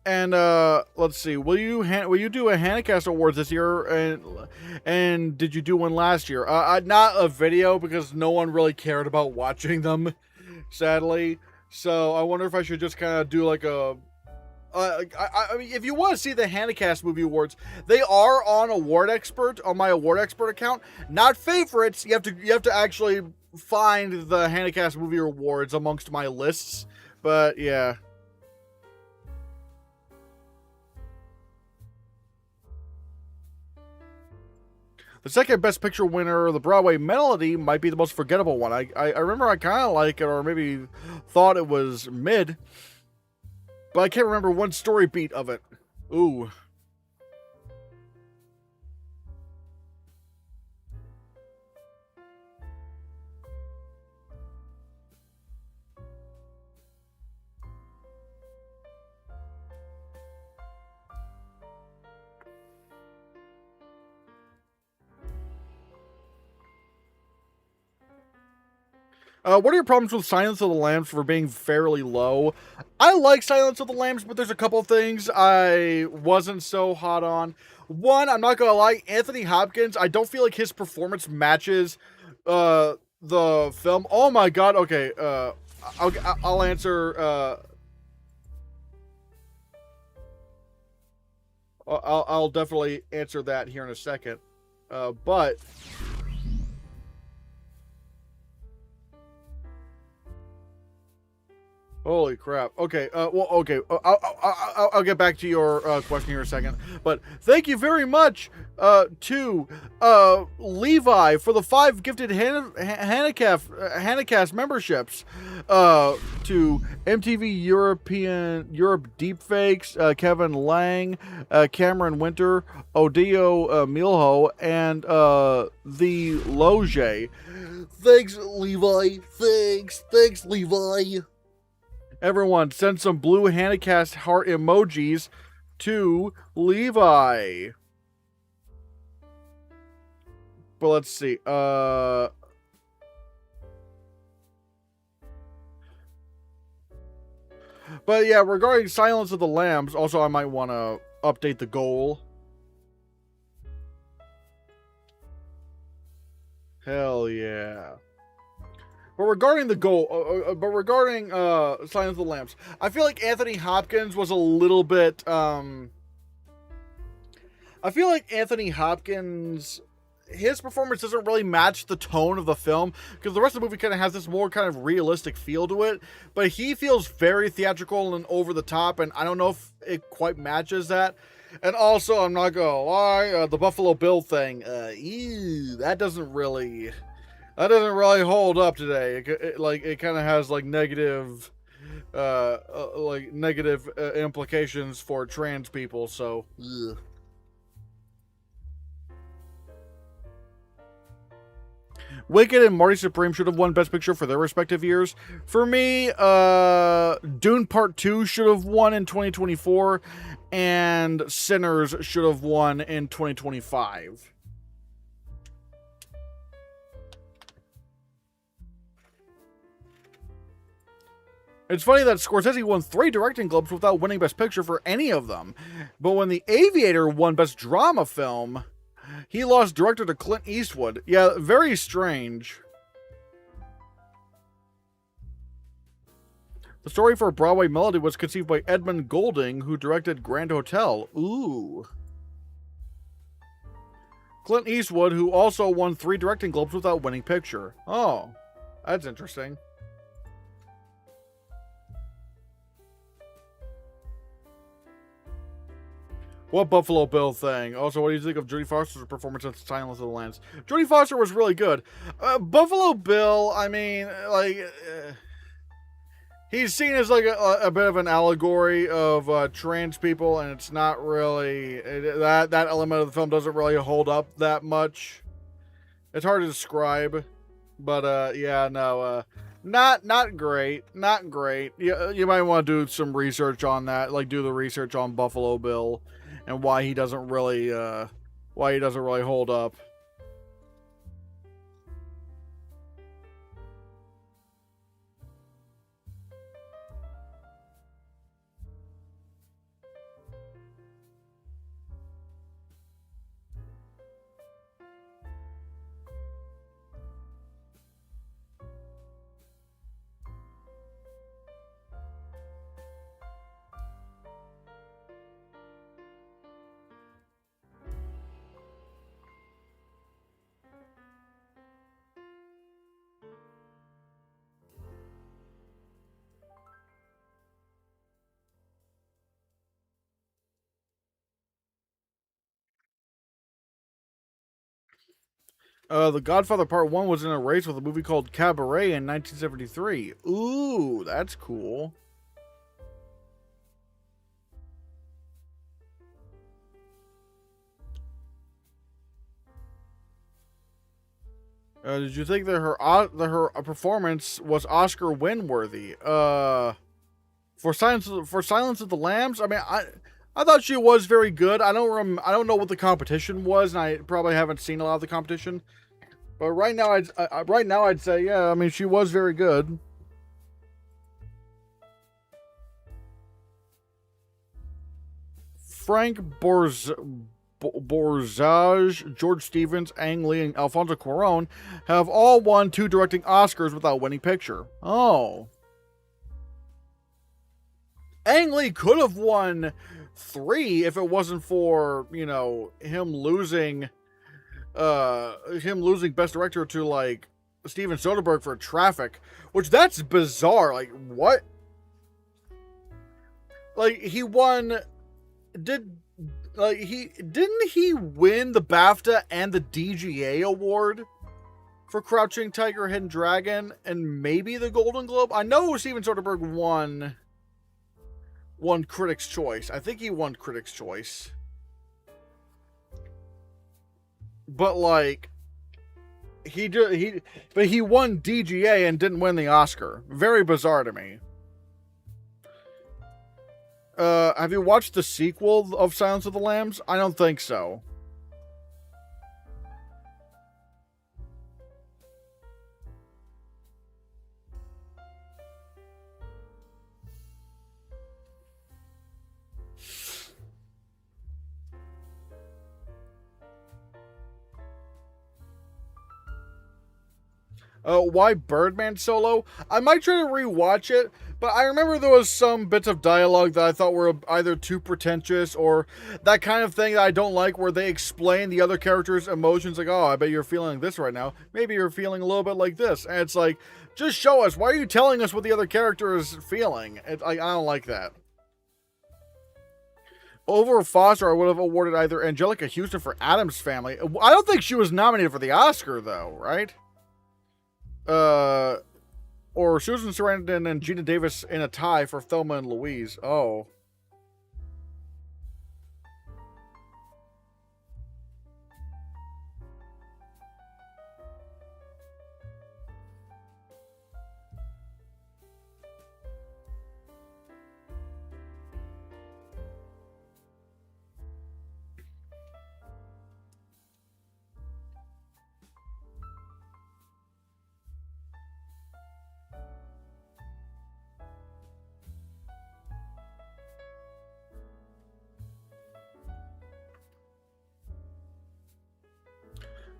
And let's see. Will you do a Hannahcast Awards this year? And did you do one last year? Not a video because no one really cared about watching them, sadly. So I wonder if I should just kind of do like a. I mean, if you want to see the Hannahcast Movie Awards, they are on my Award Expert account. Not favorites. You have to actually find the Hannahcast Movie Awards amongst my lists. But yeah. The second Best Picture winner, The Broadway Melody, might be the most forgettable one. I remember I kind of like it, or maybe thought it was mid, but I can't remember one story beat of it. Ooh. What are your problems with Silence of the Lambs for being fairly low? I like Silence of the Lambs, but there's a couple things I wasn't so hot on. One, I'm not gonna lie, Anthony Hopkins, I don't feel like his performance matches the film. Oh my god, okay, I'll answer I'll definitely answer that here in a second. But holy crap. Okay. Well, okay. I'll get back to your question here in a second. But thank you very much to Levi for the 5 gifted Hannahcast memberships. To MTV Europe Deepfakes, Kevin Lang, Cameron Winter, Odio Milho, and the Loge. Thanks, Levi. Thanks, Levi. Everyone, send some blue Hannahcast heart emojis to Levi. But let's see. But yeah, regarding Silence of the Lambs, also I might want to update the goal. Hell yeah. But regarding the goal, Silence of the Lambs, I feel like Anthony Hopkins was a little bit, I feel like Anthony Hopkins, his performance doesn't really match the tone of the film, because the rest of the movie kind of has this more kind of realistic feel to it, but he feels very theatrical and over the top, and I don't know if it quite matches that. And also, I'm not gonna lie, the Buffalo Bill thing, that doesn't really hold up today. It kind of has like negative implications for trans people. So, ugh. Wicked and Marty Supreme should have won Best Picture for their respective years. For me, Dune Part 2 should have won in 2024, and Sinners should have won in 2025. It's funny that Scorsese won 3 directing Globes without winning Best Picture for any of them. But when The Aviator won Best Drama Film, he lost director to Clint Eastwood. Yeah, very strange. The story for Broadway Melody was conceived by Edmund Goulding, who directed Grand Hotel. Ooh. Clint Eastwood, who also won 3 directing Globes without winning Picture. Oh, that's interesting. What Buffalo Bill thing? Also, what do you think of Jodie Foster's performance in Silence of the Lambs? Jodie Foster was really good. Buffalo Bill, I mean, like, he's seen as like a bit of an allegory of trans people, and it's not really, that element of the film doesn't really hold up that much. It's hard to describe, but yeah, no, not great, not great. You might want to do some research on that, like do the research on Buffalo Bill and why he doesn't really hold up. The Godfather Part 1 was in a race with a movie called Cabaret in 1973. Ooh, that's cool. Did you think that her performance was Oscar win worthy? For Silence of the Lambs, I mean, I thought she was very good. I don't know what the competition was, and I probably haven't seen a lot of the competition. But right now, I'd say, yeah. I mean, she was very good. Frank Borzage, George Stevens, Ang Lee, and Alfonso Cuarón have all won 2 directing Oscars without winning picture. Oh. Ang Lee could have won 3 if it wasn't for, you know, him losing Best Director to like Steven Soderbergh for Traffic, which that's bizarre. Like, what? Like, he won. Didn't he win the BAFTA and the DGA award for Crouching Tiger, Hidden Dragon, and maybe the Golden Globe? I know Steven Soderbergh won Critics' Choice. I think he won Critics' Choice. But like, he won DGA and didn't win the Oscar. Very bizarre to me. Have you watched the sequel of Silence of the Lambs? I don't think so. Why Birdman solo? I might try to rewatch it, but I remember there was some bits of dialogue that I thought were either too pretentious or that kind of thing that I don't like, where they explain the other character's emotions, like, oh, I bet you're feeling this right now. Maybe you're feeling a little bit like this. And it's like, just show us. Why are you telling us what the other character is feeling? I don't like that. Over Foster, I would have awarded either Angelica Houston for Addams Family. I don't think she was nominated for the Oscar, though, right? Or Susan Sarandon and Gina Davis in a tie for Thelma and Louise. Oh.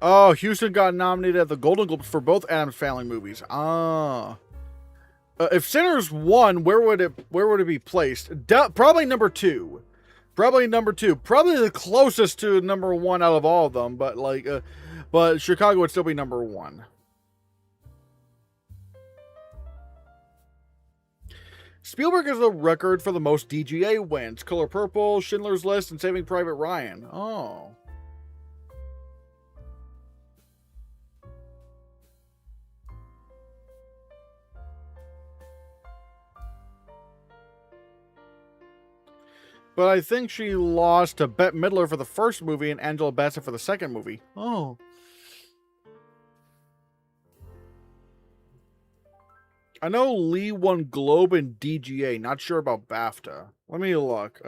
Oh, Houston got nominated at the Golden Globes for both Addams Family movies. Ah. If Sinners won, where would it be placed? Probably number 2. Probably number 2. Probably the closest to number 1 out of all of them, but like, but Chicago would still be number 1. Spielberg has the record for the most DGA wins: Color Purple, Schindler's List, and Saving Private Ryan. Oh. But I think she lost to Bette Midler for the first movie and Angela Bassett for the second movie. Oh. I know Lee won Globe and DGA. Not sure about BAFTA. Let me look.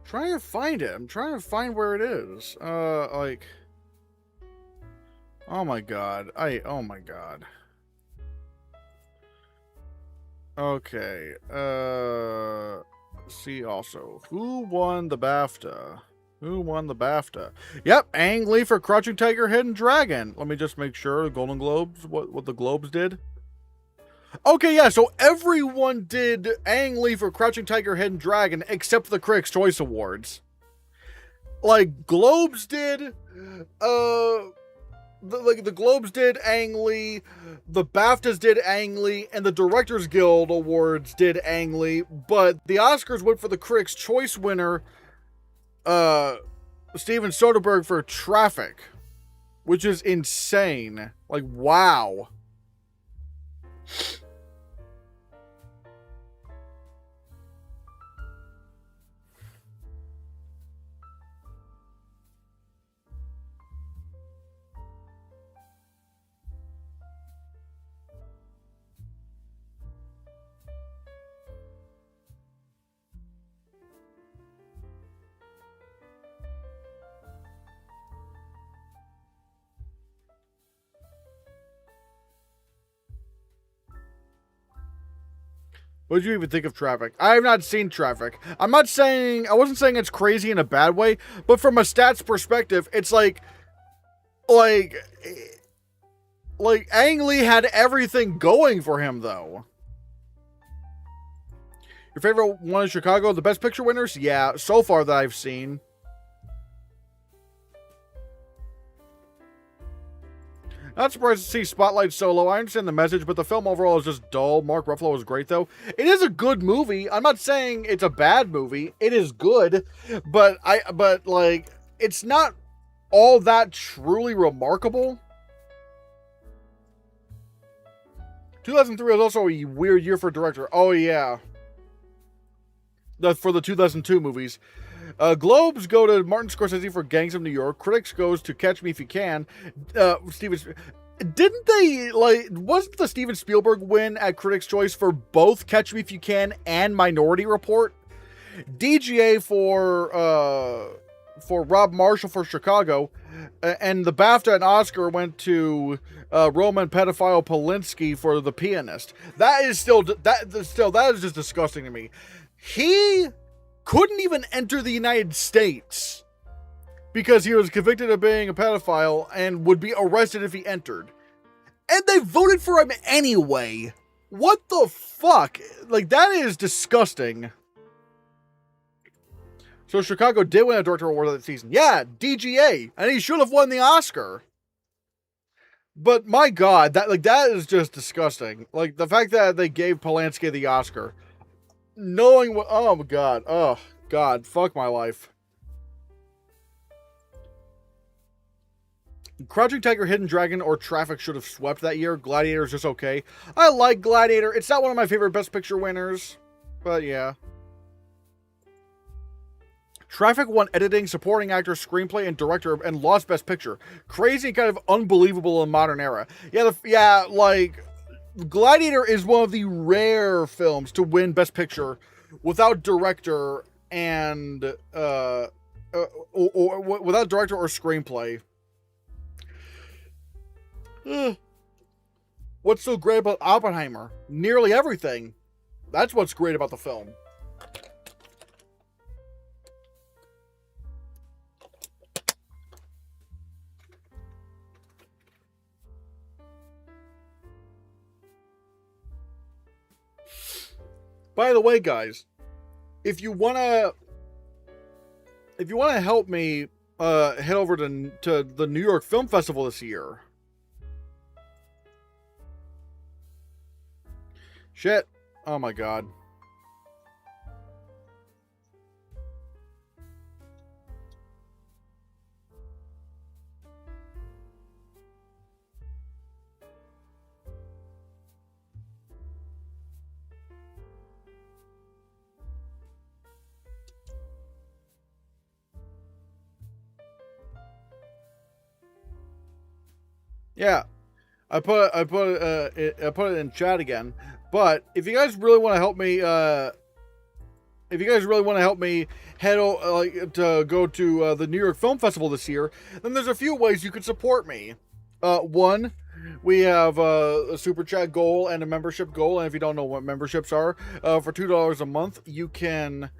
Trying to find it. I'm trying to find where it is. Like, oh my god. Oh my god. Okay. See also, who won the BAFTA? Who won the BAFTA? Yep, Ang Lee for Crouching Tiger, Hidden Dragon. Let me just make sure the Golden Globes, what the Globes did. Okay, yeah, so everyone did Ang Lee for Crouching Tiger, Hidden Dragon except for the Critics' Choice Awards. Like, Globes did the Globes did Ang Lee, the BAFTAs did Ang Lee, and the Directors Guild Awards did Ang Lee, but the Oscars went for the Critics' Choice winner, Steven Soderbergh, for Traffic, which is insane. Like, wow. What did you even think of Traffic? I have not seen Traffic. I wasn't saying it's crazy in a bad way, but from a stats perspective, it's like Ang Lee had everything going for him, though. Your favorite one in Chicago? The Best Picture winners? Yeah, so far that I've seen. Not surprised to see Spotlight so low. I understand the message, but the film overall is just dull. Mark Ruffalo was great, though. It is a good movie. I'm not saying it's a bad movie. It is good, but like, it's not all that truly remarkable. 2003 was also a weird year for a director. Oh, yeah. For the 2002 movies. Globes go to Martin Scorsese for Gangs of New York. Critics goes to Catch Me If You Can. Didn't they, like, wasn't the Steven Spielberg win at Critics' Choice for both Catch Me If You Can and Minority Report? DGA for Rob Marshall for Chicago, and the BAFTA and Oscar went to Roman pedophile Polanski for The Pianist. That is that is just disgusting to me. He couldn't even enter the United States because he was convicted of being a pedophile and would be arrested if he entered. And they voted for him anyway. What the fuck? Like, that is disgusting. So Chicago did win a director award that season. Yeah, DGA. And he should have won the Oscar. But my God, that is just disgusting. Like, the fact that they gave Polanski the Oscar, knowing what, oh my God, fuck my life. Crouching Tiger, Hidden Dragon, or Traffic should have swept that year. Gladiator is just okay. I like Gladiator. It's not one of my favorite Best Picture winners, but yeah. Traffic won editing, supporting actor, screenplay, and director, and lost Best Picture. Crazy and kind of unbelievable in modern era. Yeah, like, Gladiator is one of the rare films to win Best Picture without director and or without director or screenplay. What's so great about Oppenheimer? Nearly everything. That's what's great about the film. By the way, guys, if you wanna help me head over to the New York Film Festival this year. Shit. Oh my God. Yeah, I put it in chat again. But if you guys really want to help me, head to go to the New York Film Festival this year, then there's a few ways you could support me. One, we have a super chat goal and a membership goal, and if you don't know what memberships are, for $2 a month, you can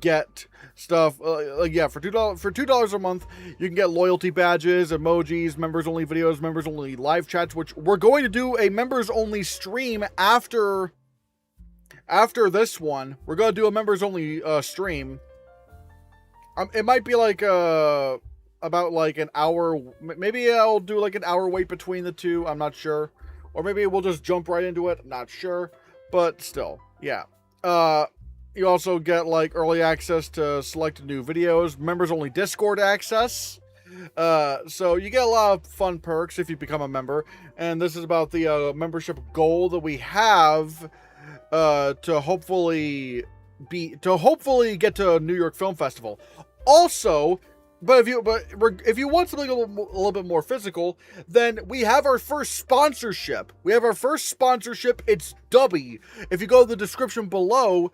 get stuff for $2 a month you can get loyalty badges, emojis, members only videos, members only live chats, which we're going to do a members only stream after this one. We're going to do a members only stream. It might be like about like an hour. Maybe I'll do like an hour wait between the two. I'm not sure. Or maybe we'll just jump right into it. Not sure. But still, yeah. You also get like early access to select new videos, members only Discord access. So you get a lot of fun perks if you become a member. And this is about the membership goal that we have to hopefully get to New York Film Festival. Also, but if you want something a little bit more physical, then we have our first sponsorship. It's Dubby. If you go to the description below,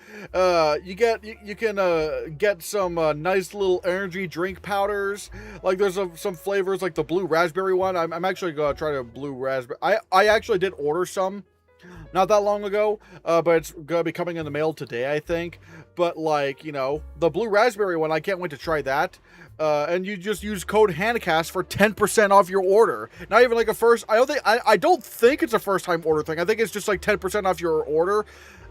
you can get some nice little energy drink powders. Like there's some flavors like the blue raspberry one. I'm actually gonna try the blue raspberry. I actually did order some not that long ago, but it's gonna be coming in the mail today, I think. But like, you know, the blue raspberry one, I can't wait to try that. And you just use code Hannahcast for 10% off your order. Not even like a first. I don't think it's a first time order thing. I think it's just like 10% off your order.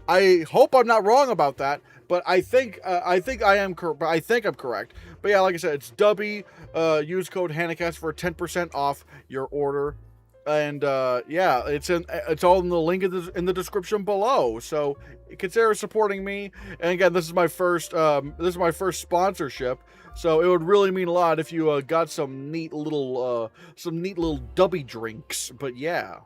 I hope I'm not wrong about that, but I think I am correct. I think I'm correct. But yeah, like I said, it's Dubby. Use code Hannahcast for 10% off your order. And yeah, it's all in the link in the description below. So consider supporting me. And again, this is my first sponsorship. So it would really mean a lot if you got some neat little Dubby drinks. But yeah.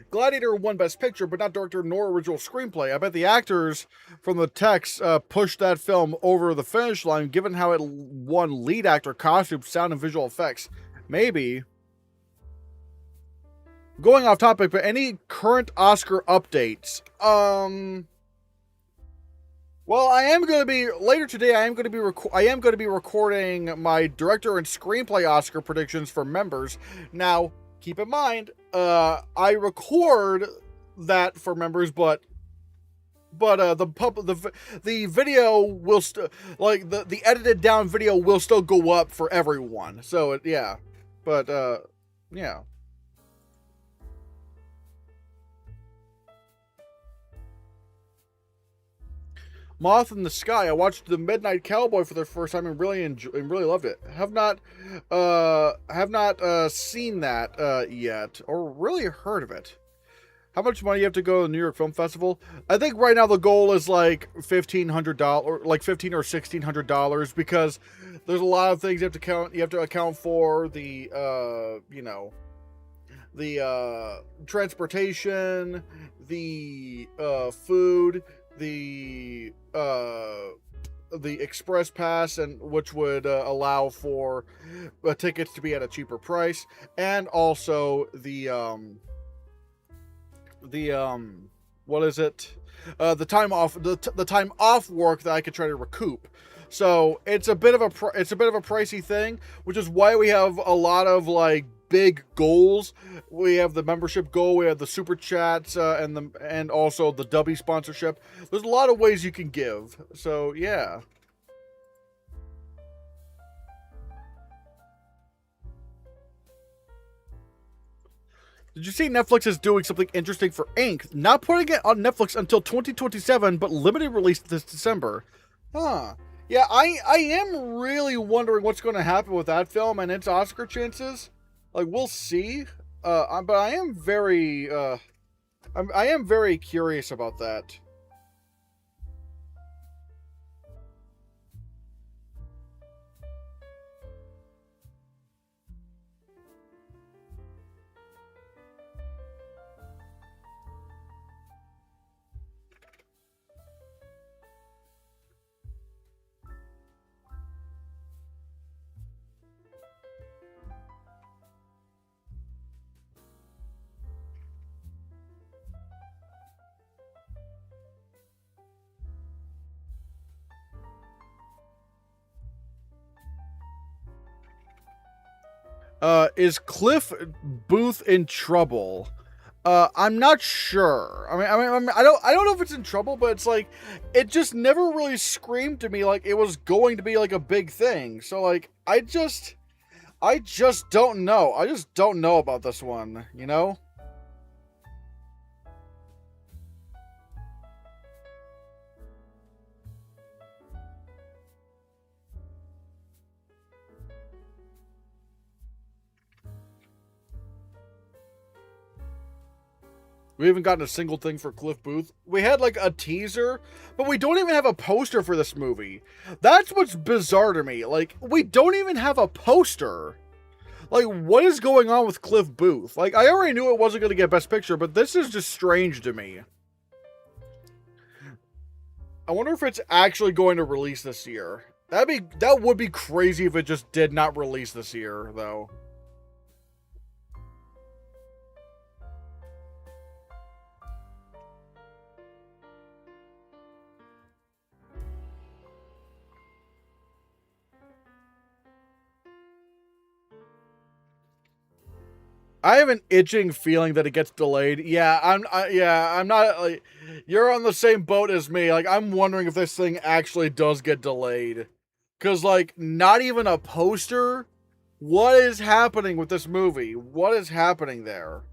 Gladiator won Best Picture, but not director nor original screenplay. I bet the actors from the text pushed that film over the finish line, given how it won lead actor, costume, sound, and visual effects. Maybe. Going off topic, but any current Oscar updates? Well, I am going to be later today. I am going to be recording my director and screenplay Oscar predictions for members. Now, keep in mind, I record that for members, but the video will still, like the edited down video will still go up for everyone. So yeah, but yeah. Moth in the Sky. I watched The Midnight Cowboy for the first time and really loved it. Have not seen that yet, or really heard of it. How much money you have to go to the New York Film Festival? I think right now the goal is like $1,500, like $1,500 or $1,600, because there's a lot of things you have to count. You have to account for the the transportation, the food, the express pass, and which would allow for tickets to be at a cheaper price, and also the what is it? The time off, the time off work that I could try to recoup. So it's a bit of a pricey thing, which is why we have a lot of like big goals. We have the membership goal, we have the super chats, and also the Dubby sponsorship. There's a lot of ways you can give. So yeah. Did you see Netflix is doing something interesting for Ink? Not putting it on Netflix until 2027, but limited release this December. Huh. Yeah, I am really wondering what's going to happen with that film and its Oscar chances. Like, we'll see. But I am very, I am very curious about that. Is Cliff Booth in trouble? I'm not sure. I don't know if it's in trouble, but it's like, it just never really screamed to me like it was going to be like a big thing. So like, I just don't know. I just don't know about this one, you know? We haven't gotten a single thing for Cliff Booth. We had like a teaser, but we don't even have a poster for this movie. That's what's bizarre to me. Like, we don't even have a poster. Like, what is going on with Cliff Booth? Like, I already knew it wasn't going to get Best Picture, but this is just strange to me. I wonder if it's actually going to release this year. That would be crazy if it just did not release this year, though. I have an itching feeling that it gets delayed. Yeah, I'm not like, you're on the same boat as me. Like, I'm wondering if this thing actually does get delayed. Cause like, not even a poster? What is happening with this movie? What is happening there?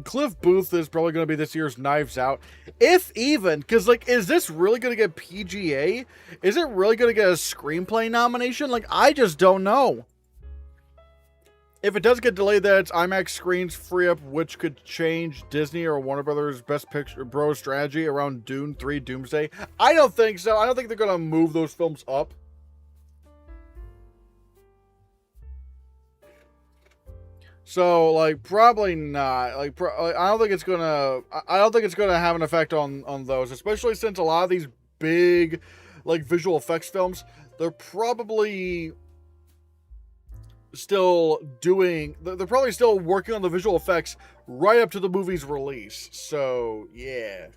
Cliff Booth is probably going to be this year's Knives Out, if even, because like, is this really going to get PGA? Is it really going to get a screenplay nomination? Like, I just don't know. If it does get delayed, that it's IMAX screens free up, which could change Disney or Warner Brothers' Best Picture bro strategy around Dune 3 Doomsday. I don't think so. I don't think they're going to move those films up. So, like, probably not. Like, I don't think it's gonna. I don't think it's gonna have an effect on those, especially since a lot of these big, like, visual effects films, they're probably still doing. They're probably still working on the visual effects right up to the movie's release. So, yeah.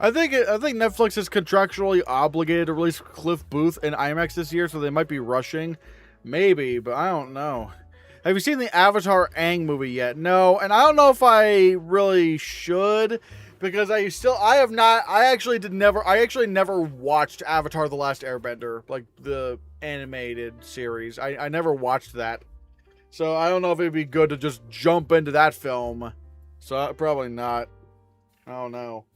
I think Netflix is contractually obligated to release Cliff Booth and IMAX this year, so they might be rushing. Maybe, but I don't know. Have you seen the Avatar Aang movie yet? No, and I don't know if I really should, because I have not. I actually never watched Avatar: The Last Airbender, like the animated series. I never watched that, so I don't know if it'd be good to just jump into that film. So probably not. I don't know.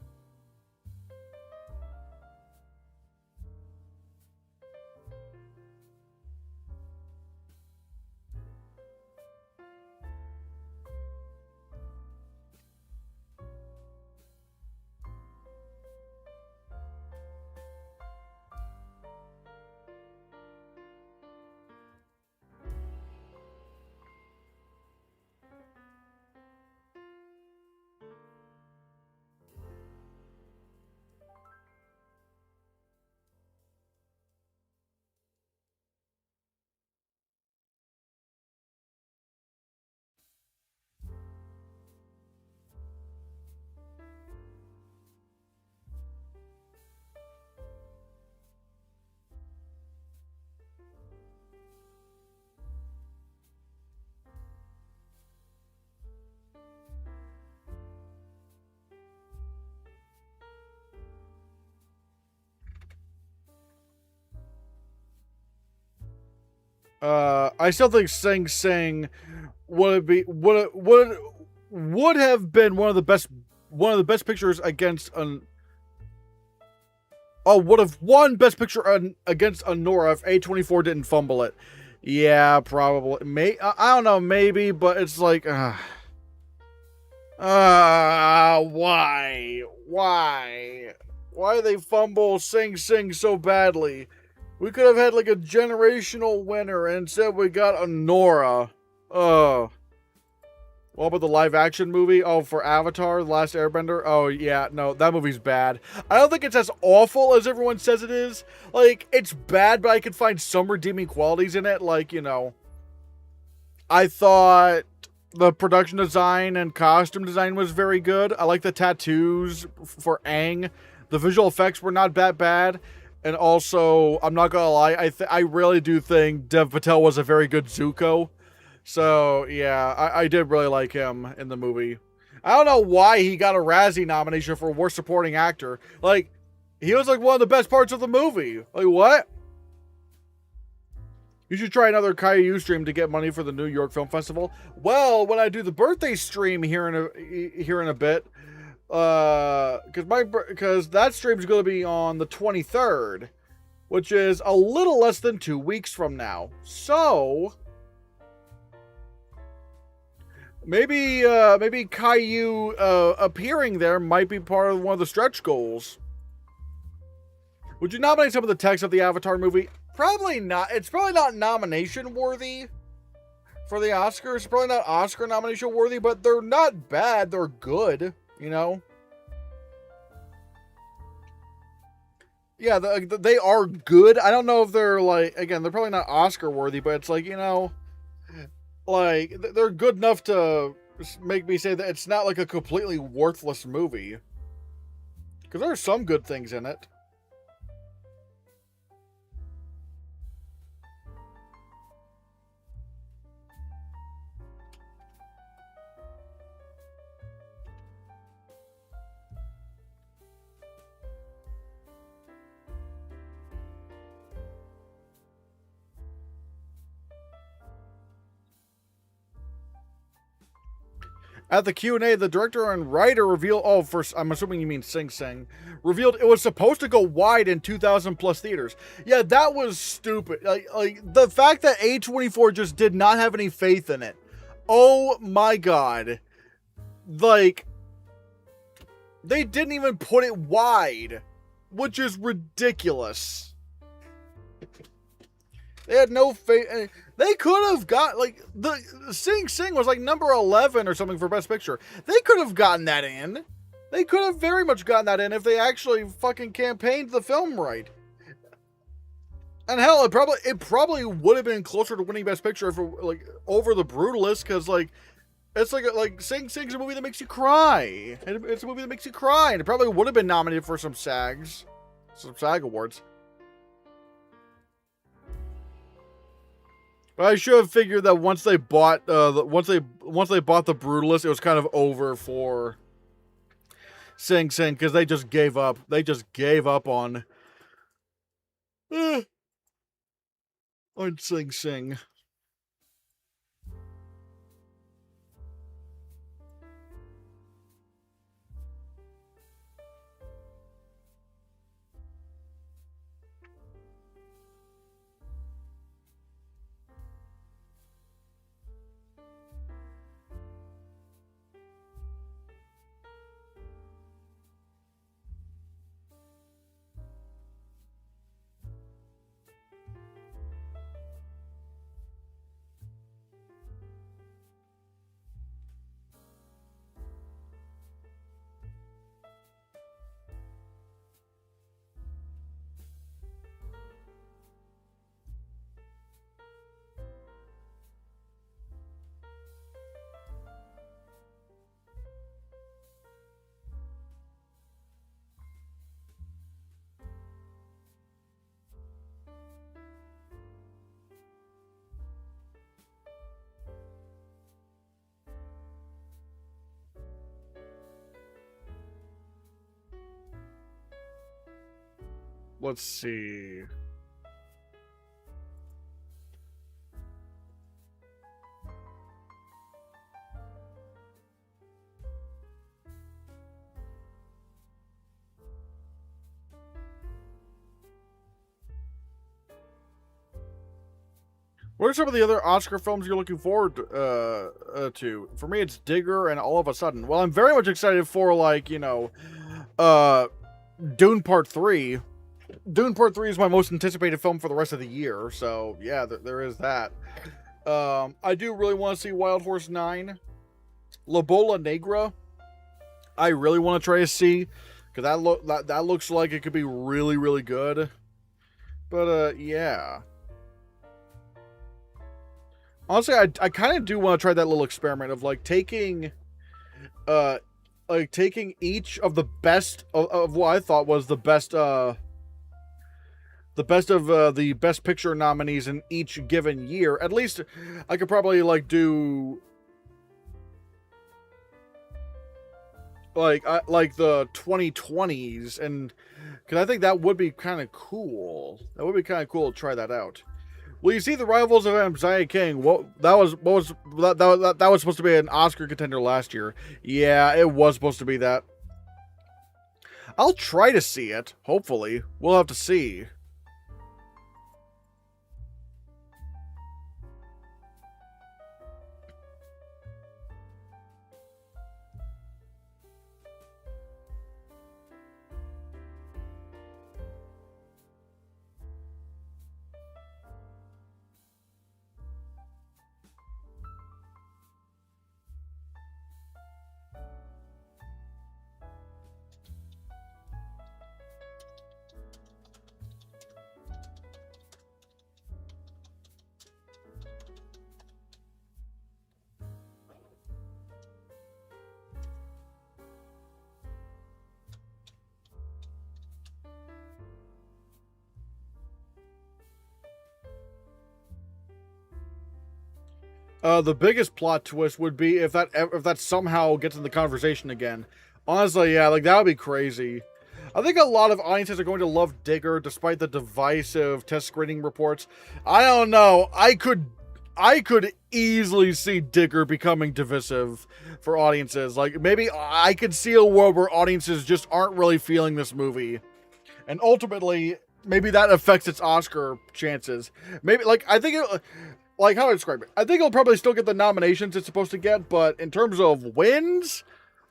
I still think Sing Sing would have been one of the best pictures against an would have won Best Picture against Anora if A24 didn't fumble it. Yeah, probably. I don't know, maybe, but it's like, why? Why do they fumble Sing Sing so badly? We could have had like a generational winner, and instead we got Anora. Oh. What about the live action movie? Oh, for Avatar, The Last Airbender? Oh, yeah, no, that movie's bad. I don't think it's as awful as everyone says it is. Like, it's bad, but I could find some redeeming qualities in it. Like, I thought the production design and costume design was very good. I like the tattoos for Aang. The visual effects were not that bad. And also, I'm not gonna lie, I really do think Dev Patel was a very good Zuko. So, yeah, I did really like him in the movie. I don't know why he got a Razzie nomination for Worst Supporting Actor. Like, he was like one of the best parts of the movie. Like, what? You should try another Caillou stream to get money for the New York Film Festival. Well, when I do the birthday stream here in a bit, because that stream's going to be on the 23rd, which is a little less than 2 weeks from now. So maybe Caillou appearing there might be part of one of the stretch goals. Would you nominate some of the text of the Avatar movie? Probably not. It's probably not nomination worthy for the Oscars. It's probably not Oscar nomination worthy, but they're not bad. They're good, Yeah, they are good. I don't know if they're like, again, they're probably not Oscar worthy, but it's like, like they're good enough to make me say that it's not like a completely worthless movie. Because there are some good things in it. At the Q&A, the director and writer revealed, I'm assuming you mean Sing Sing, revealed it was supposed to go wide in 2,000 plus theaters. Yeah, that was stupid. Like the fact that A24 just did not have any faith in it. Oh my God. Like, they didn't even put it wide, which is ridiculous. They had no faith. They could have got, like, the Sing Sing was like number 11 or something for Best Picture. They could have gotten that in. They could have very much gotten that in if they actually fucking campaigned the film right. And hell, it probably would have been closer to winning Best Picture if it, like, over The Brutalist, because like it's like Sing Sing's a movie that makes you cry. It's a movie that makes you cry, and it probably would have been nominated for some SAG awards. But I should have figured that once they bought once they bought The Brutalist, it was kind of over for Sing Sing, because they just gave up. They just gave up on Sing Sing. Let's see. What are some of the other Oscar films you're looking forward to? For me, it's Digger and All of a Sudden. Well, I'm very much excited for, like, Dune Part 3. Dune Part 3 is my most anticipated film for the rest of the year, so yeah, there is that. I do really want to see Wild Horse 9. La Bola Negra, I really want to try to see, because that looks like it could be really, really good. But, yeah. Honestly, I kind of do want to try that little experiment of, like, taking each of the best of what I thought was the best of the Best Picture nominees in each given year. At least I could probably, like, do like the 2020s, and because I think that would be kind of cool. That would be kind of cool to try that out. Well, you see, The Rivals of Messiah King. That was supposed to be an Oscar contender last year. Yeah, it was supposed to be that. I'll try to see it. Hopefully, we'll have to see. The biggest plot twist would be if that somehow gets in the conversation again. Honestly, yeah, like that would be crazy. I think a lot of audiences are going to love Digger despite the divisive test screening reports. I don't know. I could easily see Digger becoming divisive for audiences. Like, maybe I could see a world where audiences just aren't really feeling this movie. And ultimately, maybe that affects its Oscar chances. Maybe, like, I think it, like, how do I describe it? I think it'll probably still get the nominations it's supposed to get, but in terms of wins,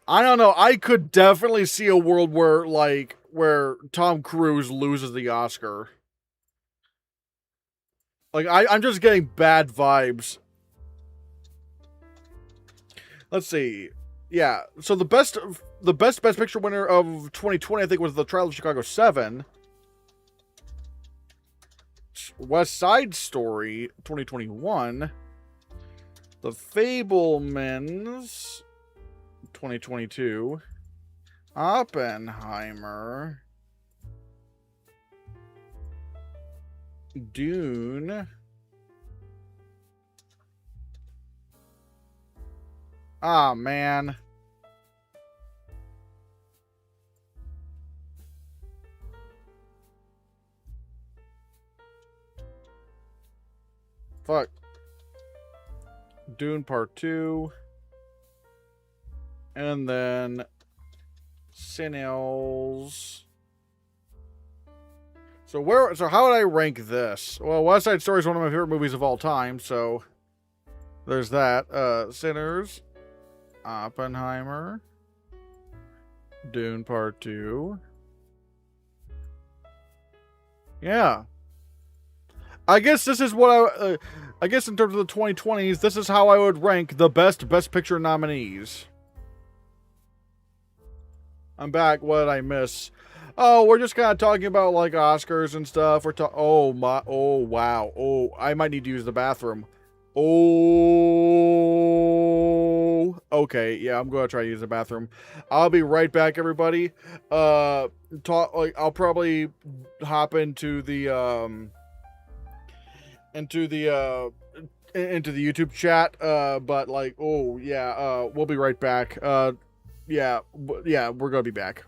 I don't know. I could definitely see a world where, like, where Tom Cruise loses the Oscar. Like, I'm just getting bad vibes. Let's see. Yeah, so the best Best Picture winner of 2020, I think, was The Trial of Chicago 7. West Side Story 2021. The Fabelmans 2022. Oppenheimer. Dune. Ah, man. Fuck. Dune Part 2. And then Sinners. So how would I rank this? Well, West Side Story is one of my favorite movies of all time, so there's that. Sinners, Oppenheimer, Dune Part 2. Yeah. I guess this is what I guess in terms of the 2020s, this is how I would rank the Best Picture nominees. I'm back. What did I miss? Oh, we're just kind of talking about, like, Oscars and stuff. Oh wow. Oh, I might need to use the bathroom. Oh, okay. Yeah, I'm going to try to use the bathroom. I'll be right back, everybody. I'll probably hop into the YouTube chat, but, like, oh yeah, we'll be right back. Yeah, we're gonna be back.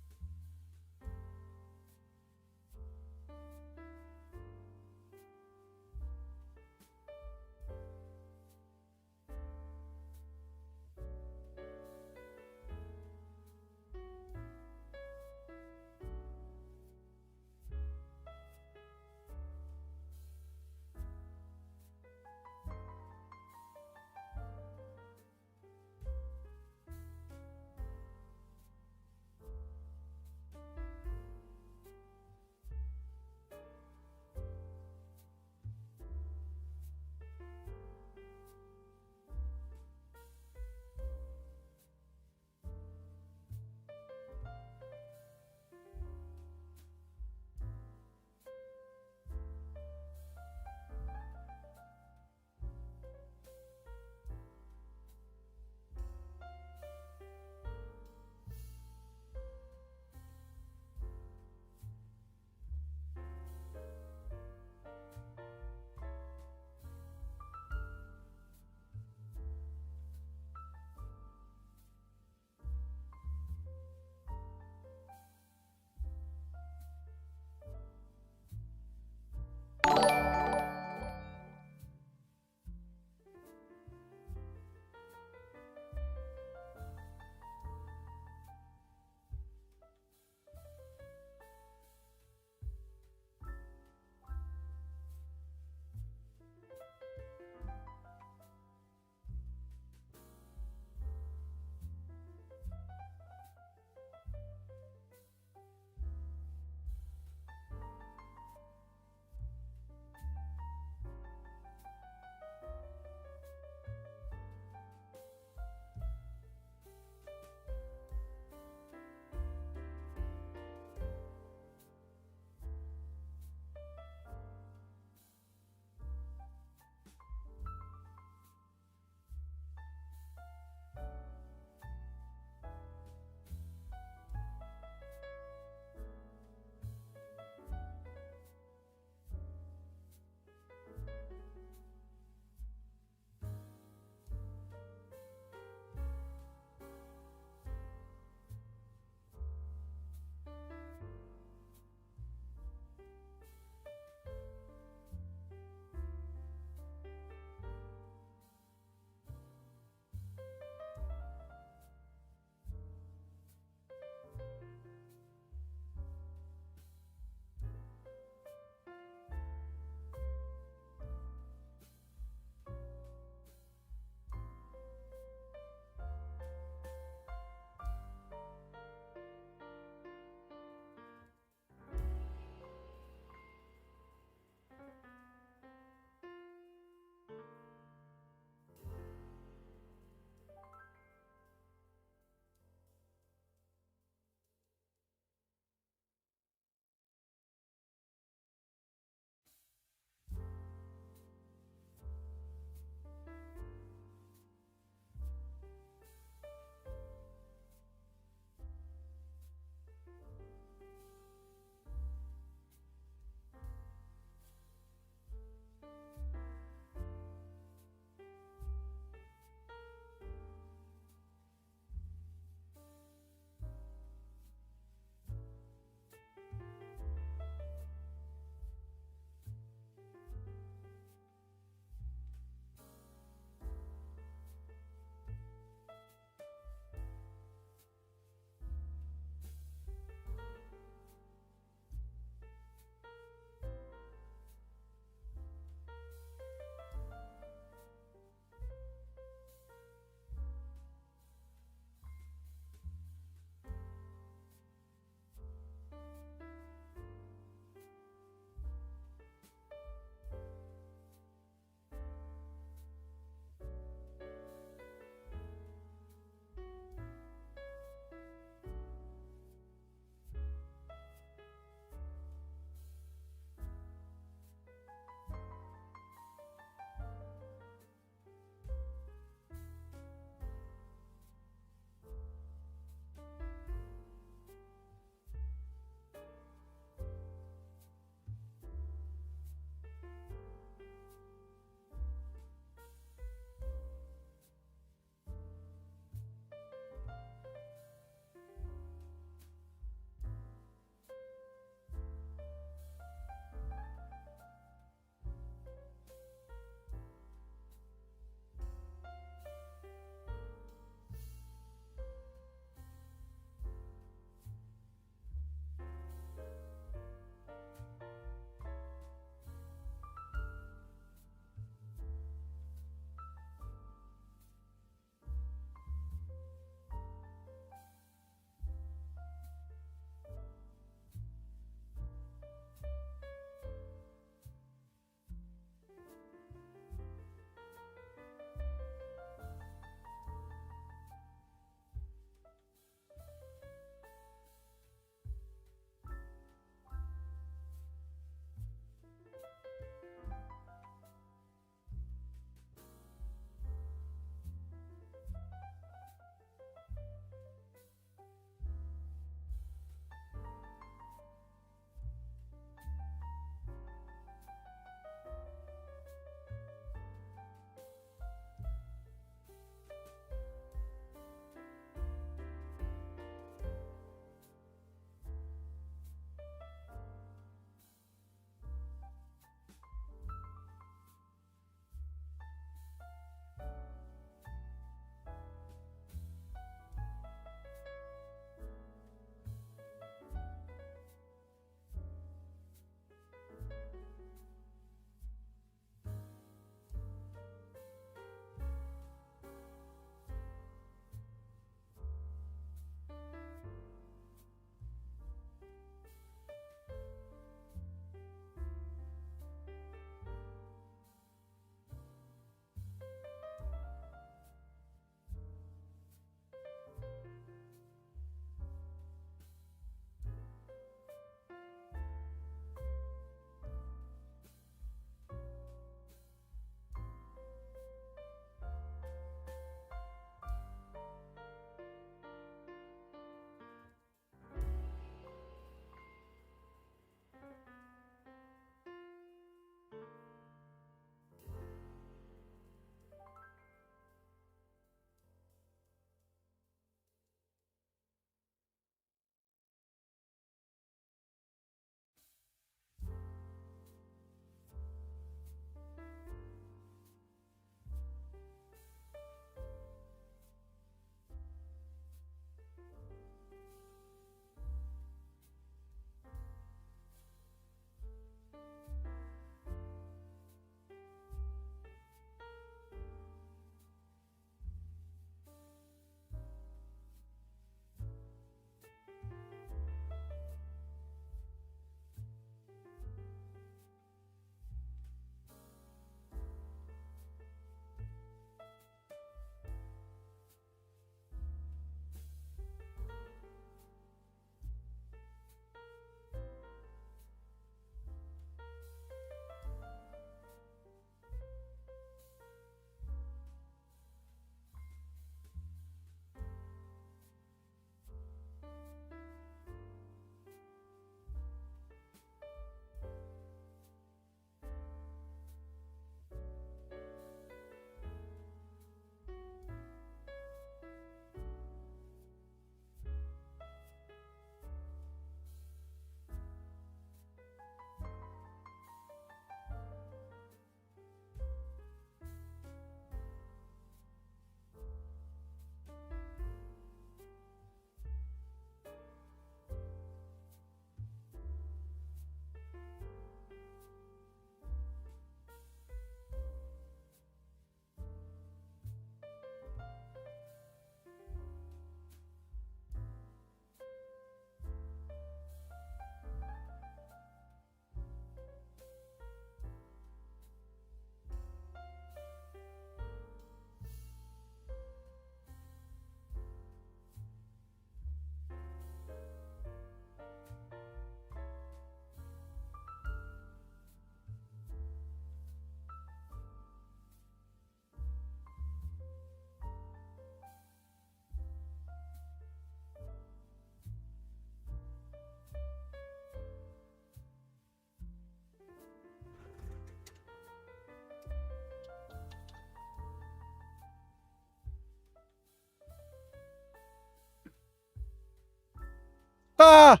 Ah!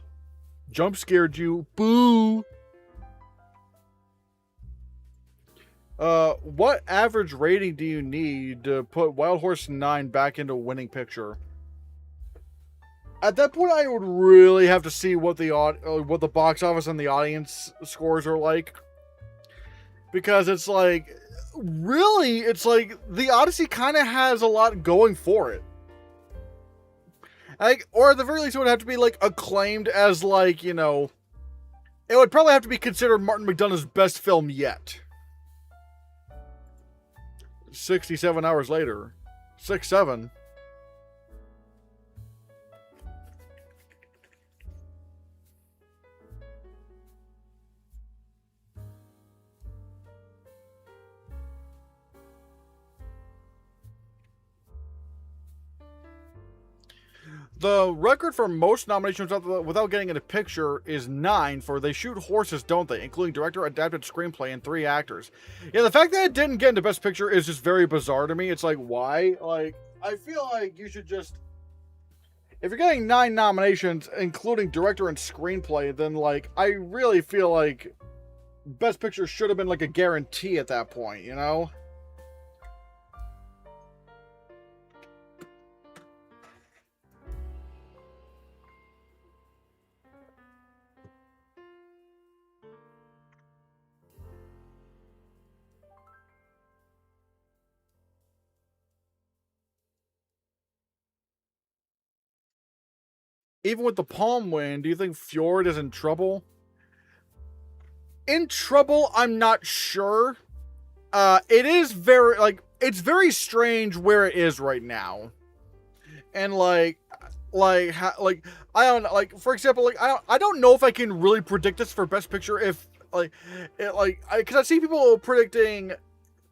Jump scared you. Boo! What average rating do you need to put Wild Horse 9 back into winning picture? At that point, I would really have to see what the box office and the audience scores are like. Because it's like, really, it's like, The Odyssey kind of has a lot going for it. Like, or at the very least, it would have to be, like, acclaimed as, like, you know... It would probably have to be considered Martin McDonagh's best film yet. 67 hours later. 6-7. The record for most nominations without getting in a picture is 9 for They Shoot Horses, Don't They? Including director, adapted screenplay, and 3 actors. Yeah, the fact that it didn't get into Best Picture is just very bizarre to me. It's like, why? Like, I feel like you should just... If you're getting 9 nominations, including director and screenplay, then, like, I really feel like Best Picture should have been, like, a guarantee at that point, you know? Even with the Palm win, do you think Fjord is in trouble? In trouble, I'm not sure. It is very, like, it's very strange where it is right now. And, I don't know, like, for example, like, I don't know if I can really predict this for Best Picture if, because I see people predicting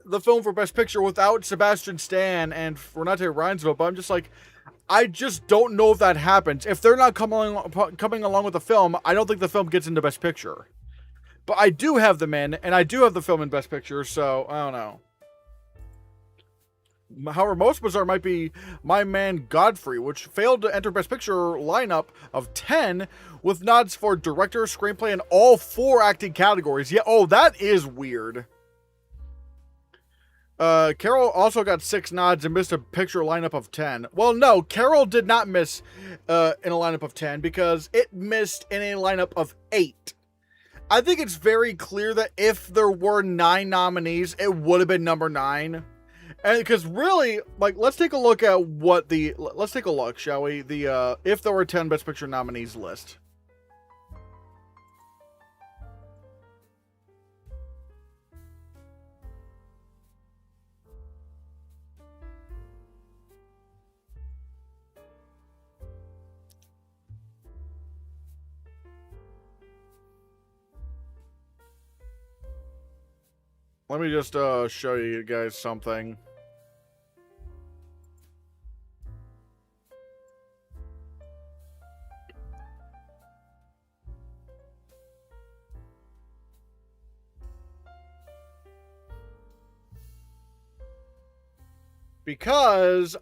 the film for Best Picture without Sebastian Stan and Renate Reinsve, but I'm just like, I just don't know if that happens. If they're not coming along with the film, I don't think the film gets into Best Picture. But I do have them in, and I do have the film in Best Picture, so I don't know. However, most bizarre might be My Man Godfrey, which failed to enter Best Picture lineup of 10 with nods for director, screenplay, and all 4 acting categories. Yeah, oh, that is weird. Carol also got 6 nods and missed a picture lineup of 10. Well, no, Carol did not miss in a lineup of 10 because it missed in a lineup of 8. I think it's very clear that if there were 9 nominees, it would have been number 9. And because really, like, let's take a look at let's take a look, shall we? The, if there were 10 Best Picture nominees list. Let me just show you guys something. Because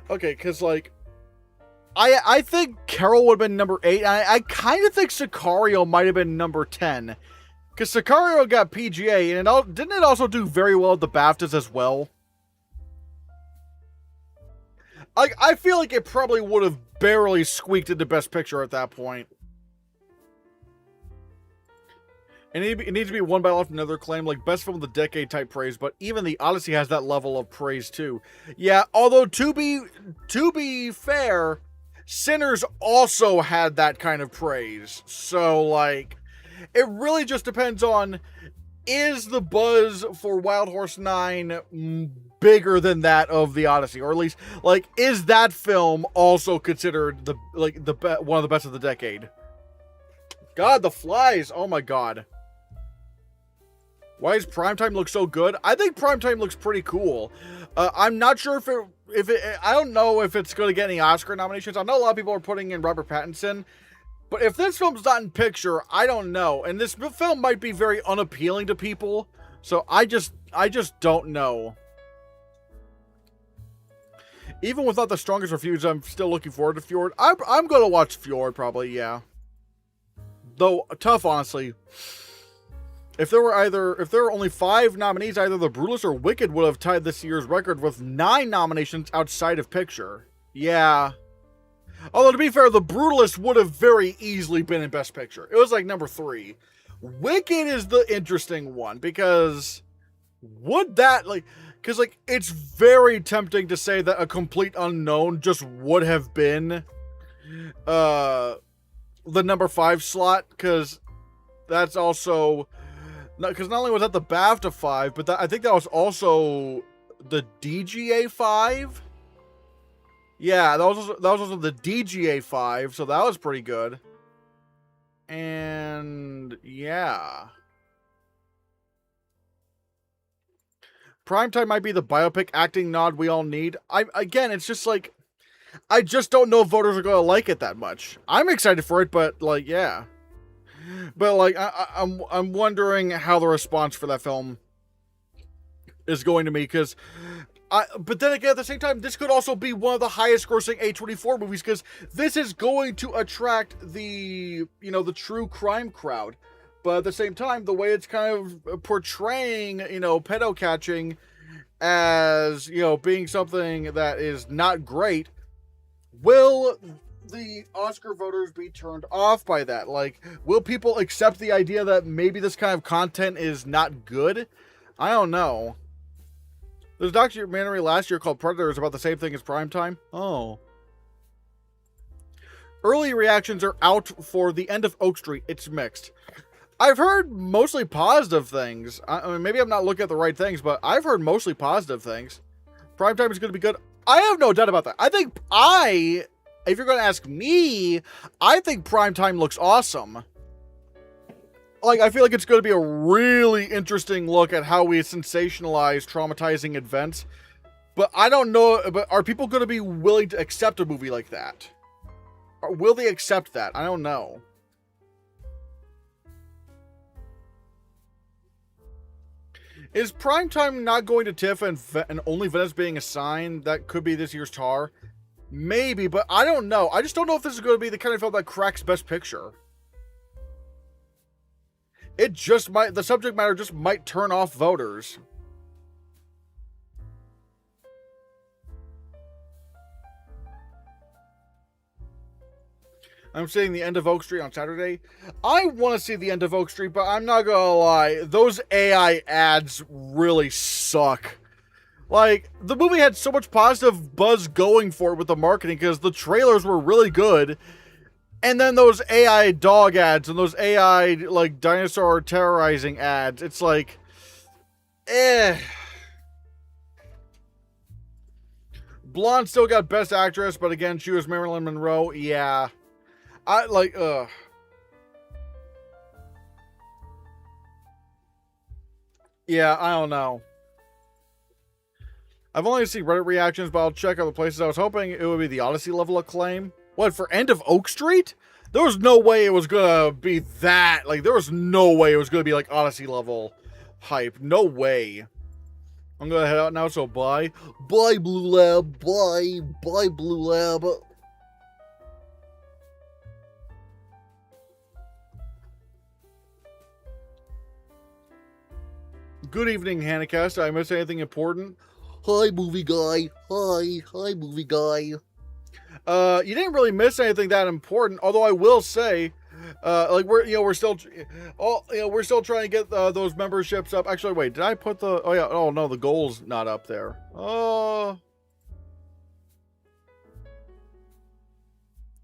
because like, I think Carol would have been number 8. I kind of think Sicario might have been number 10. Because Sicario got PGA, and didn't it also do very well at the BAFTAs as well? I feel like it probably would have barely squeaked into Best Picture at that point. And it needs to be won by another claim, like Best Film of the Decade type praise, but even The Odyssey has that level of praise too. Yeah, although to be fair, Sinners also had that kind of praise. So, like, it really just depends on, is the buzz for Wild Horse 9 bigger than that of The Odyssey? Or at least, like, is that film also considered one of the best of the decade? God, the flies! Oh my god. Why does Primetime look so good? I think Primetime looks pretty cool. I'm not sure if it I don't know if it's going to get any Oscar nominations. I know a lot of people are putting in Robert Pattinson. But if this film's not in picture, I don't know. And this film might be very unappealing to people. So I just don't know. Even without the strongest reviews, I'm still looking forward to Fjord. I'm going to watch Fjord, probably, yeah. Though, tough, honestly. If there were only 5 nominees, either The Brutalist or Wicked would have tied this year's record with 9 nominations outside of picture. Yeah. Although, to be fair, The Brutalist would have very easily been in Best Picture. It was like number 3. Wicked is the interesting one, because would that, like, because, like, it's very tempting to say that a complete unknown just would have been the number 5 slot, because that's also... Because not only was that the BAFTA 5, but I think that was also the DGA 5. Yeah, that was also the DGA 5, so that was pretty good. And yeah. Primetime might be the biopic acting nod we all need. Again, it's just like, I just don't know if voters are going to like it that much. I'm excited for it, but like, yeah. But like, I'm wondering how the response for that film is going to be, because but then again, at the same time, this could also be one of the highest grossing A24 movies, because this is going to attract the, you know, the true crime crowd. But at the same time, the way it's kind of portraying, you know, pedo catching as, you know, being something that is not great, will the Oscar voters be turned off by that? Like, will people accept the idea that maybe this kind of content is not good? I don't know. There's a documentary last year called Predators about the same thing as Primetime. Oh. Early reactions are out for The End of Oak Street. It's mixed. I've heard mostly positive things. I mean, maybe I'm not looking at the right things, but I've heard mostly positive things. Primetime is going to be good. I have no doubt about that. If you're going to ask me, I think Primetime looks awesome. Like, I feel like it's going to be a really interesting look at how we sensationalize traumatizing events. But I don't know, but are people going to be willing to accept a movie like that? Or will they accept that? I don't know. Is Primetime not going to TIFF and only Venice being a sign that could be this year's Tar? Maybe, but I don't know. I just don't know if this is going to be the kind of film that cracks Best Picture. It just might, the subject matter just might turn off voters. I'm seeing The End of Oak Street on Saturday. I want to see The End of Oak Street, but I'm not gonna lie, those AI ads really suck. Like, the movie had so much positive buzz going for it with the marketing, because the trailers were really good. And then those AI dog ads and those AI, like, dinosaur terrorizing ads, it's like, Blonde still got Best Actress, but again, she was Marilyn Monroe. Yeah. Yeah, I don't know. I've only seen Reddit reactions, but I'll check other places. I was hoping it would be the Odyssey level acclaim. What, for End of Oak Street? There was no way it was gonna be that. Like, there was no way it was gonna be like Odyssey level hype. No way. I'm gonna head out now, so bye. Bye, Blue Lab. Bye. Bye, Blue Lab. Good evening, Hannahcast. Did I miss anything important? Hi, movie guy. Hi, movie guy. You didn't really miss anything that important. Although I will say, like we're still trying to get those memberships up. Actually, wait, did I put the? Oh yeah. Oh no, the goal's not up there.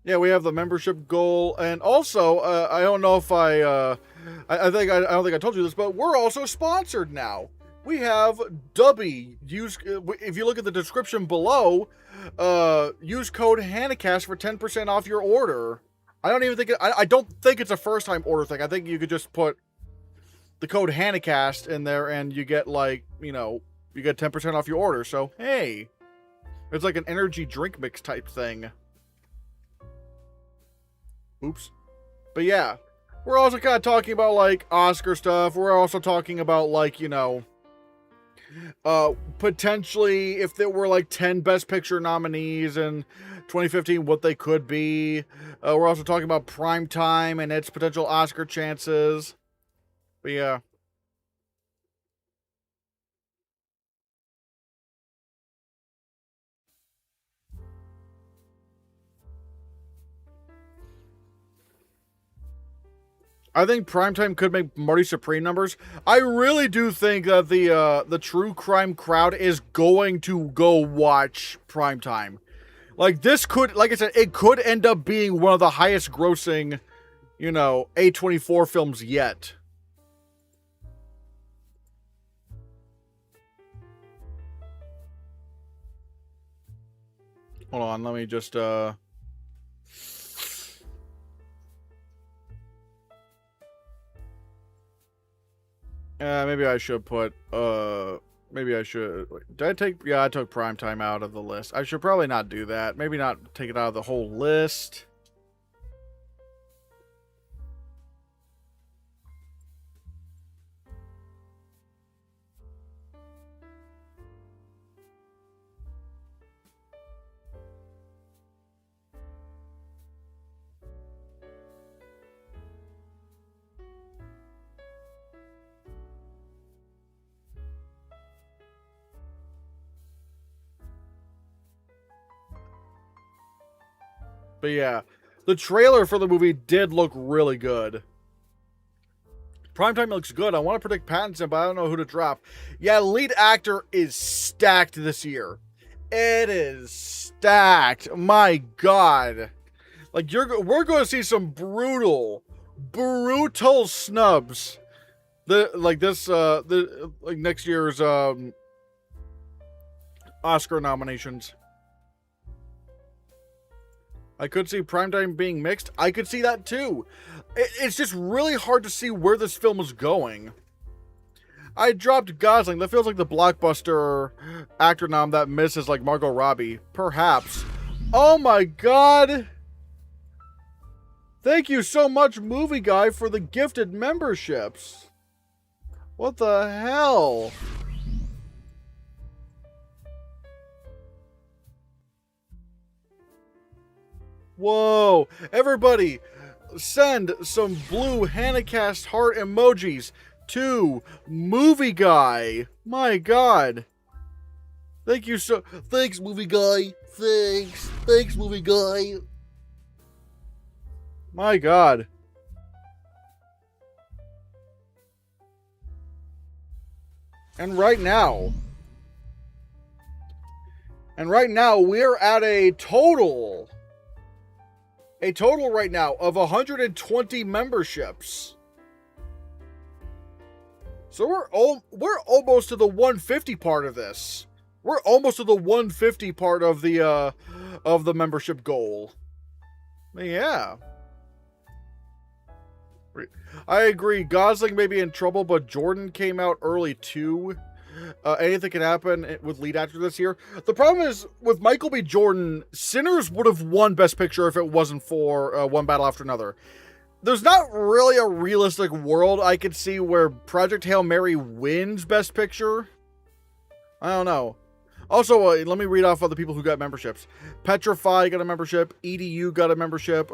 Yeah, we have the membership goal, and also I don't know if I don't think I told you this, but we're also sponsored now. We have Dubby. If you look at the description below, use code Hannahcast for 10% off your order. I don't think it's a first time order thing. I think you could just put the code Hannahcast in there and you get, like, you get 10% off your order. So, hey, it's like an energy drink mix type thing. Oops. But yeah, we're also kind of talking about, like, Oscar stuff. We're also talking about, like, Potentially, if there were like 10 Best Picture nominees in 2015, what they could be. We're also talking about Primetime and its potential Oscar chances. But yeah. I think Primetime could make Marty Supreme numbers. I really do think that the true crime crowd is going to go watch Primetime. Like, this could, like I said, it could end up being one of the highest grossing, A24 films yet. Hold on, let me just, maybe I should put, maybe I should, did I take, yeah, I took Primetime out of the list. I should probably not do that. Maybe not take it out of the whole list. But yeah, the trailer for the movie did look really good. Primetime looks good. I want to predict Pattinson, but I don't know who to drop. Yeah, lead actor is stacked this year. It is stacked. My God. Like, we're going to see some brutal snubs. Next year's Oscar nominations. I could see Primetime being mixed. I could see that too. It's just really hard to see where this film is going. I dropped Gosling. That feels like the blockbuster actor nom that misses like Margot Robbie. Perhaps. Oh my God. Thank you so much, Movie Guy, for the gifted memberships. What the hell? Whoa. Everybody, send some blue Hannahcast heart emojis to Movie Guy. My God. Thank you so... Thanks, Movie Guy. Thanks, Movie Guy. My God. And right now, we're at a total right now of 120 memberships. So we're almost to the 150 part of this. We're almost to the 150 part of the membership goal. Yeah. I agree. Gosling may be in trouble, but Jordan came out early too. Anything can happen with lead actor this year. The problem is with Michael B. Jordan, Sinners would have won Best Picture if it wasn't for One Battle After Another. There's not really a realistic world I could see where Project Hail Mary wins Best Picture. I don't know. Also, let me read off other people who got memberships. Petrify got a membership. EDU got a membership.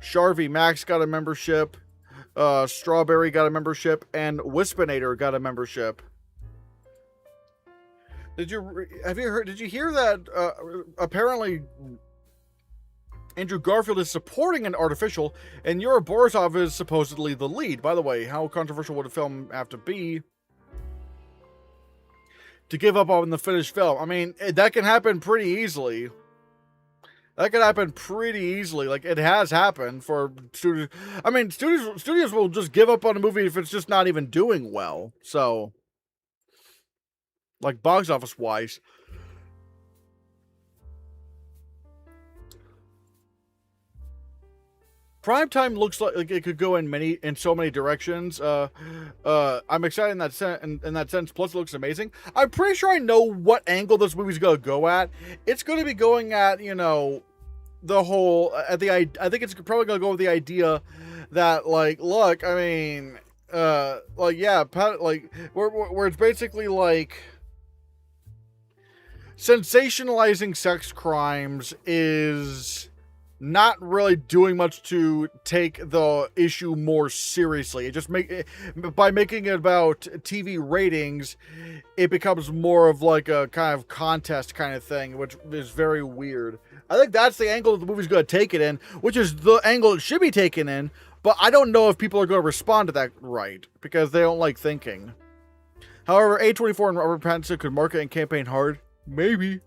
Sharvy Max got a membership. Strawberry got a membership. And Wispinator got a membership. Did you hear that apparently Andrew Garfield is supporting an artificial and Yura Borisov is supposedly the lead? By the way, how controversial would a film have to be to give up on the finished film? I mean, that can happen pretty easily. Like, it has happened for studios. I mean, studios will just give up on a movie if it's just not even doing well. So, like, box office wise. Primetime looks like it could go in so many directions. I'm excited in that sense. Plus, it looks amazing. I'm pretty sure I know what angle this movie's gonna go at. It's gonna be going at the whole I think it's probably gonna go with the idea that, like, look, I mean, like, yeah, like where it's basically like, sensationalizing sex crimes is not really doing much to take the issue more seriously. It just by making it about TV ratings, it becomes more of like a kind of contest kind of thing, which is very weird. I think that's the angle that the movie's going to take it in, which is the angle it should be taken in, but I don't know if people are going to respond to that right, because they don't like thinking. However, A24 and Robert Pattinson could market and campaign hard. Maybe.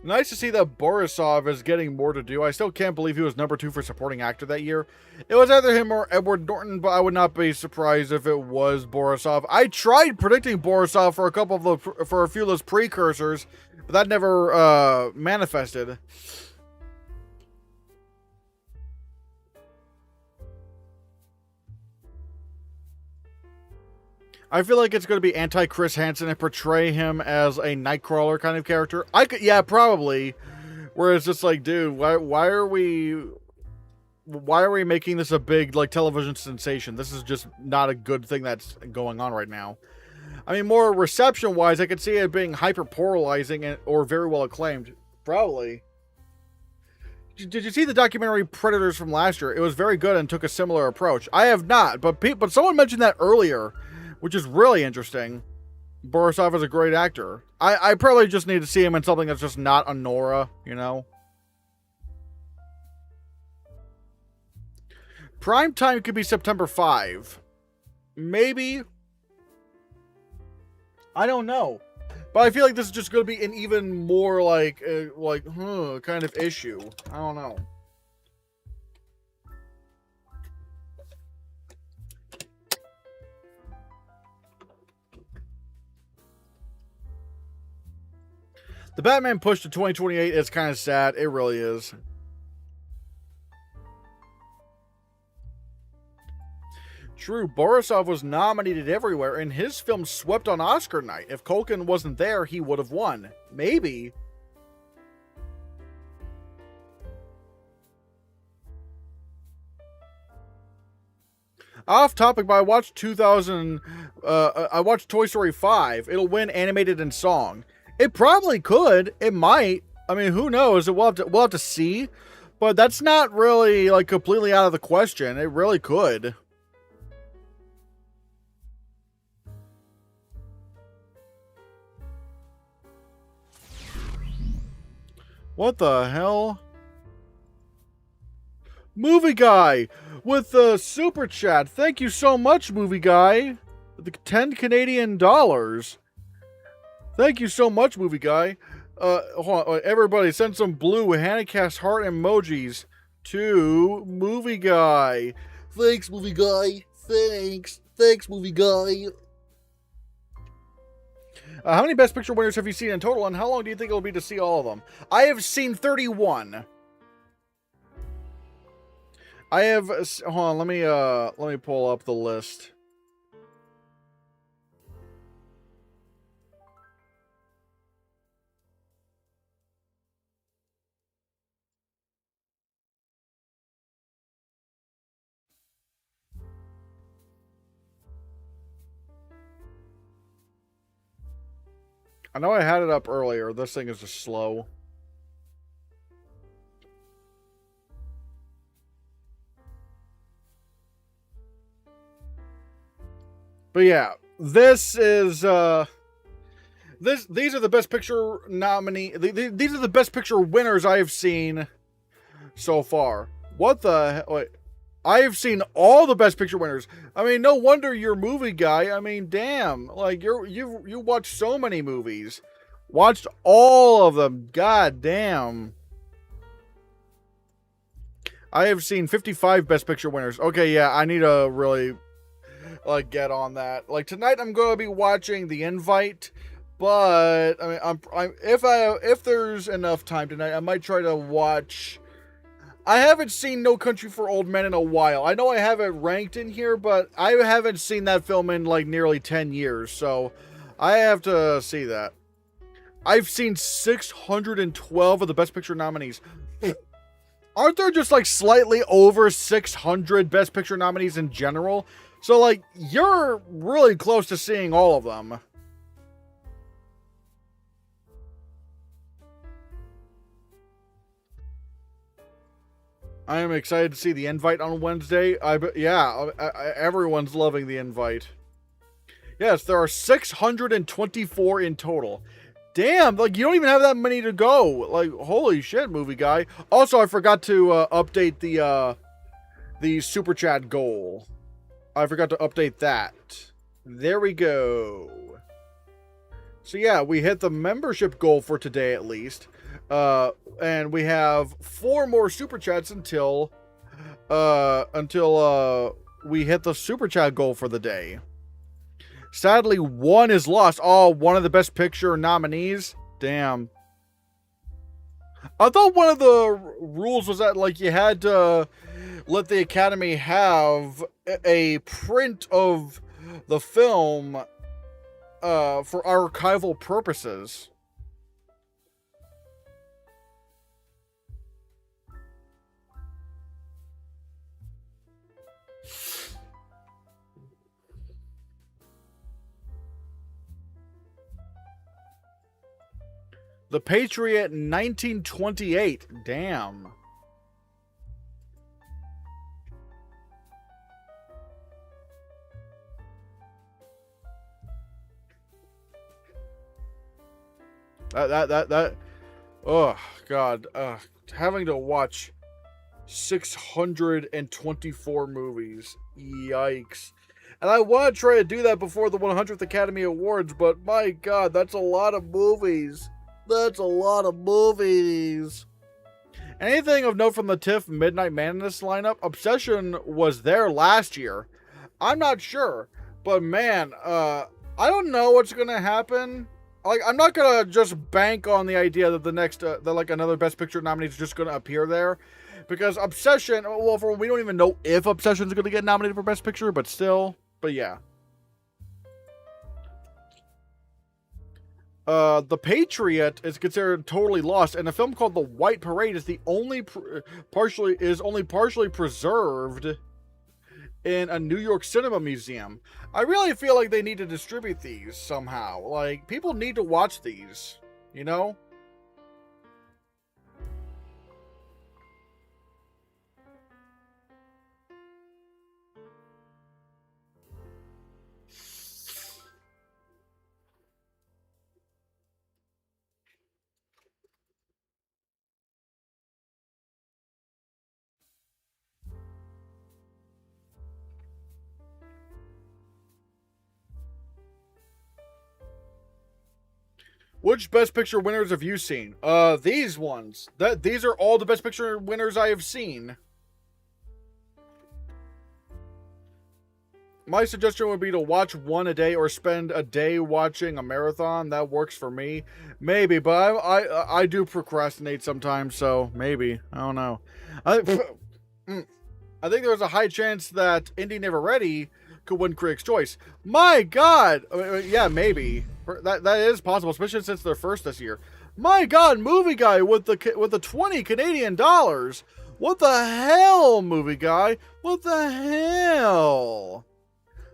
Nice to see that Borisov is getting more to do. I still can't believe he was #2 for supporting actor that year. It was either him or Edward Norton, but I would not be surprised if it was Borisov. I tried predicting Borisov for a few of those precursors, but that never manifested. I feel like it's going to be anti-Chris Hansen and portray him as a Nightcrawler kind of character. Yeah, probably. Where it's just like, dude, why are we making this a big, like, television sensation? This is just not a good thing that's going on right now. I mean, more reception-wise, I could see it being hyper-polarizing or very well acclaimed. Probably. Did you see the documentary Predators from last year? It was very good and took a similar approach. I have not, but someone mentioned that earlier, which is really interesting. Borisov is a great actor. I probably just need to see him in something that's just not a Nora, you know? Prime time could be September 5. Maybe. I don't know. But I feel like this is just going to be an even more kind of issue. I don't know. The Batman push to 2028 is kind of sad. It really is. True, Borisov was nominated everywhere, and his film swept on Oscar night. If Culkin wasn't there, he would have won. Maybe. Off topic, but I watched I watched Toy Story 5. It'll win animated and song. It probably could. It might. I mean, who knows? We'll have to see. But that's not really like completely out of the question. It really could. What the hell? Movie Guy with the super chat. Thank you so much, Movie Guy. The 10 Canadian dollars. Thank you so much, Movie Guy. Hold on. Everybody send some blue Hannahcast heart emojis to Movie Guy. Thanks, Movie Guy. Thanks. Thanks, Movie Guy. How many Best Picture winners have you seen in total, and how long do you think it'll be to see all of them? I have seen 31. I have... Hold on, let me pull up the list. I know I had it up earlier. This thing is just slow. But yeah, this is these are the Best Picture nominee. These are the Best Picture winners I have seen so far. What the hell? Wait. I have seen all the Best Picture winners. I mean, no wonder you're Movie Guy. I mean, damn. Like, you watched so many movies. Watched all of them. God damn. I have seen 55 Best Picture winners. Okay, yeah, I need to really, like, get on that. Like, tonight I'm going to be watching The Invite. But, I mean, if there's enough time tonight, I might try to watch... I haven't seen No Country for Old Men in a while. I know I have it ranked in here, but I haven't seen that film in like nearly 10 years, so I have to see that. I've seen 612 of the Best Picture nominees. Aren't there just like slightly over 600 Best Picture nominees in general? So, like, you're really close to seeing all of them. I am excited to see the invite on Wednesday. Everyone's loving the invite. Yes, there are 624 in total. Damn, like, you don't even have that many to go. Like, holy shit, movie guy. Also, I forgot to update the super chat goal. I forgot to update that. There we go. So yeah, we hit the membership goal for today at least. And we have 4 more super chats until we hit the super chat goal for the day. Sadly, 1 is lost. Oh, one of the Best Picture nominees? Damn. I thought one of the rules was that, like, you had to let the Academy have a print of the film for archival purposes. The Patriot 1928. Damn. Oh, God. Having to watch 624 movies. Yikes. And I want to try to do that before the 100th Academy Awards, but my God, that's a lot of movies. That's a lot of movies. Anything of note from the TIFF Midnight Madness lineup? Obsession was there last year. I'm not sure. But man, I don't know what's going to happen. Like, I'm not going to just bank on the idea that the next, that like another Best Picture nominee is just going to appear there. Because Obsession, well, we don't even know if Obsession is going to get nominated for Best Picture, but still. But yeah. The Patriot is considered totally lost, and a film called The White Parade is the only partially preserved in a New York cinema museum. I really feel like they need to distribute these somehow. Like, people need to watch these, you know? Which Best Picture winners have you seen? These ones. These are all the Best Picture winners I have seen. My suggestion would be to watch one a day or spend a day watching a marathon. That works for me. Maybe, but I do procrastinate sometimes, so maybe. I don't know. I think there's a high chance that Indy Never Ready could win Critics' Choice. My God! Yeah, maybe. That is possible, especially since they're first this year. My God, Movie Guy with the 20 Canadian dollars. What the hell, Movie Guy? What the hell?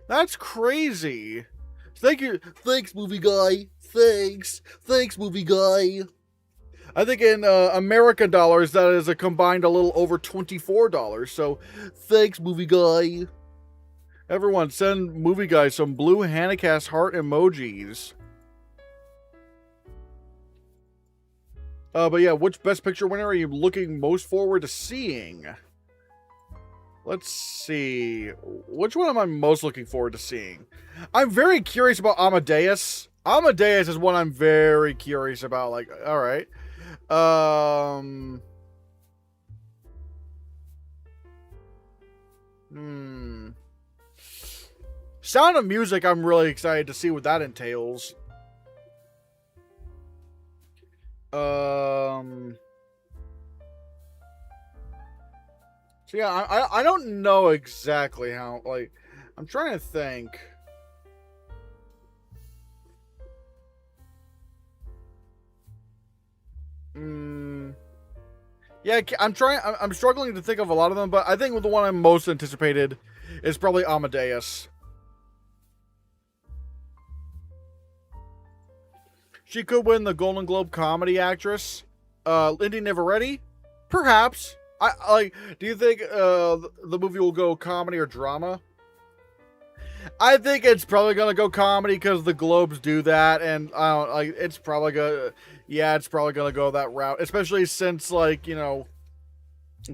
That's crazy. Thank you. Thanks, Movie Guy. Thanks, Movie Guy. I think in American dollars, that is a combined a little over $24. So, thanks, Movie Guy. Everyone, send Movie Guy some blue Hannahcast heart emojis. But yeah, which Best Picture winner are you looking most forward to seeing? Let's see. Which one am I most looking forward to seeing? I'm very curious about Amadeus. Amadeus is one I'm very curious about. Like, all right. Sound of Music, I'm really excited to see what that entails. So yeah, I don't know exactly how, like, I'm trying to think. Yeah, I'm struggling to think of a lot of them, but I think the one I'm most anticipated It's probably Amadeus. She could win the Golden Globe Comedy Actress. Lindy Neveretti? Perhaps. Do you think the movie will go comedy or drama? I think it's probably gonna go comedy because the Globes do that, and I don't like. It's probably gonna, yeah, it's probably gonna go that route, especially since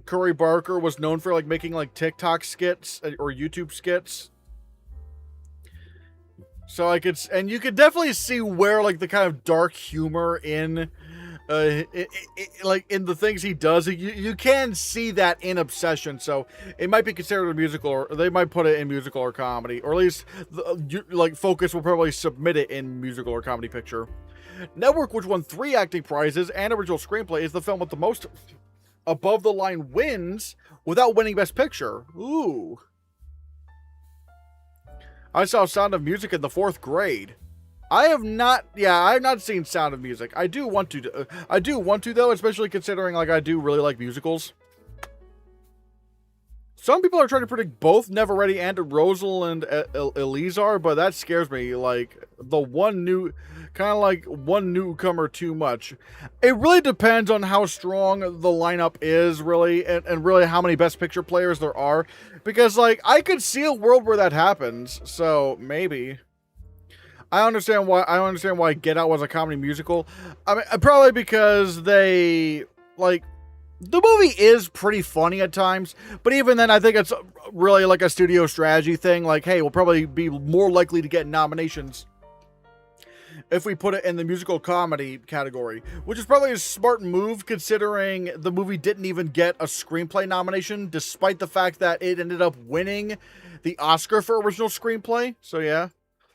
Curry Barker was known for making TikTok skits or YouTube skits. So and you could definitely see where the kind of dark humor in in the things he does, you can see that in Obsession. So it might be considered a musical, or they might put it in musical or comedy, or at least Focus will probably submit it in musical or comedy picture. Network, which won 3 acting prizes and original screenplay, is the film with the most above the line wins without winning Best Picture. Ooh. I saw Sound of Music in the 4th grade. I have not seen Sound of Music. I do want to though, especially considering I do really like musicals. Some people are trying to predict both Neveretti and Rosalind Elizar, but that scares me. The one newcomer too much. It really depends on how strong the lineup is, really, and really how many Best Picture players there are. Because, I could see a world where that happens, so maybe. I understand why Get Out was a comedy musical. I mean, probably because they, the movie is pretty funny at times, but even then, I think it's really a studio strategy thing. Hey, we'll probably be more likely to get nominations if we put it in the musical comedy category, which is probably a smart move considering the movie didn't even get a screenplay nomination, despite the fact that it ended up winning the Oscar for original screenplay. So yeah,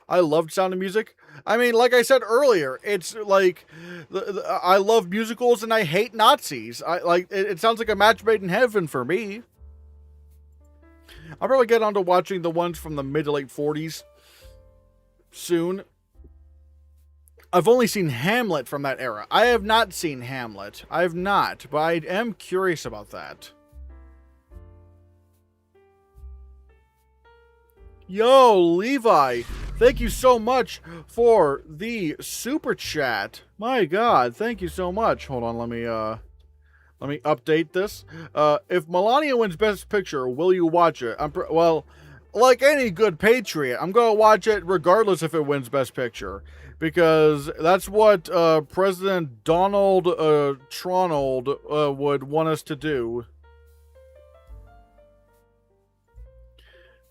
I loved Sound of Music. I mean, like I said earlier, it's I love musicals and I hate Nazis. It sounds like a match made in heaven for me. I'll probably get on to watching the ones from the mid to late 40s soon. I've only seen Hamlet from that era. I have not seen Hamlet. I have not, but I am curious about that. Yo, Levi, thank you so much for the super chat. My God, thank you so much. Hold on, let me update this. If Melania wins Best Picture, will you watch it? Well, like any good patriot, I'm gonna watch it regardless if it wins Best Picture, because that's what President Donald Tronald would want us to do.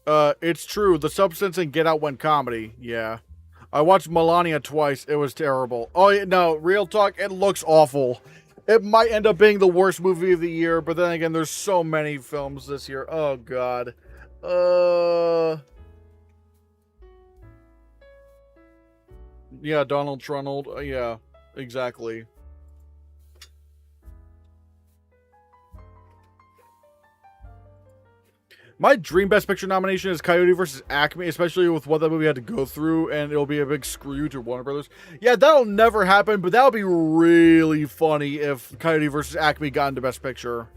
It's true. The Substance and Get Out went comedy. Yeah. I watched Melania twice. It was terrible. Oh, no. Real talk. It looks awful. It might end up being the worst movie of the year, but then again, there's so many films this year. Oh, God. Yeah, Donald Trump. Yeah, exactly. My dream Best Picture nomination is Coyote vs. Acme, especially with what that movie had to go through, and it'll be a big screw you to Warner Brothers. Yeah, that'll never happen, but that'll be really funny if Coyote vs. Acme got into Best Picture.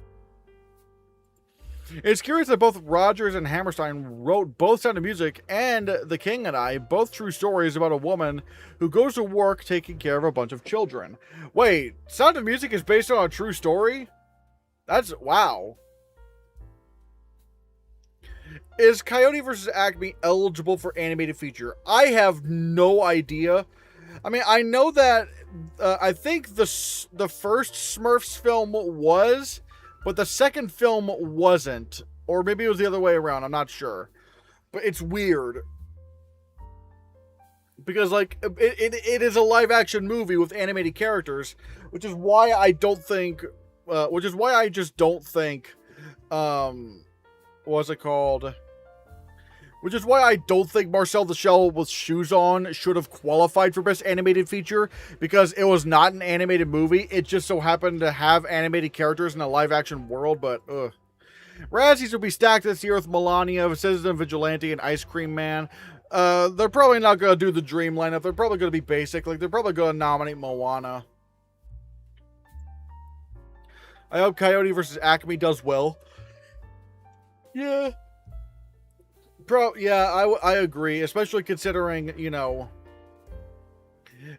It's curious that both Rogers and Hammerstein wrote both Sound of Music and The King and I, both true stories about a woman who goes to work taking care of a bunch of children. Wait, Sound of Music is based on a true story? That's, wow. Is Coyote vs. Acme eligible for animated feature? I have no idea. I mean, I know that I think the first Smurfs film was, but the second film wasn't. Or maybe it was the other way around. I'm not sure. But it's weird. Because, like, it is a live-action movie with animated characters, which is why I don't think... which is why I just don't think... what's it called? Which is why I don't think Marcel the Shell with Shoes On should have qualified for Best Animated Feature, because it was not an animated movie. It just so happened to have animated characters in a live-action world, but ugh. Razzies will be stacked this year with Melania, Citizen Vigilante, and Ice Cream Man. They're probably not going to do the Dream lineup. They're probably going to be basic. Like, they're probably going to nominate Moana. I hope Coyote vs. Acme does well. Yeah. Yeah, I agree, especially considering, you know,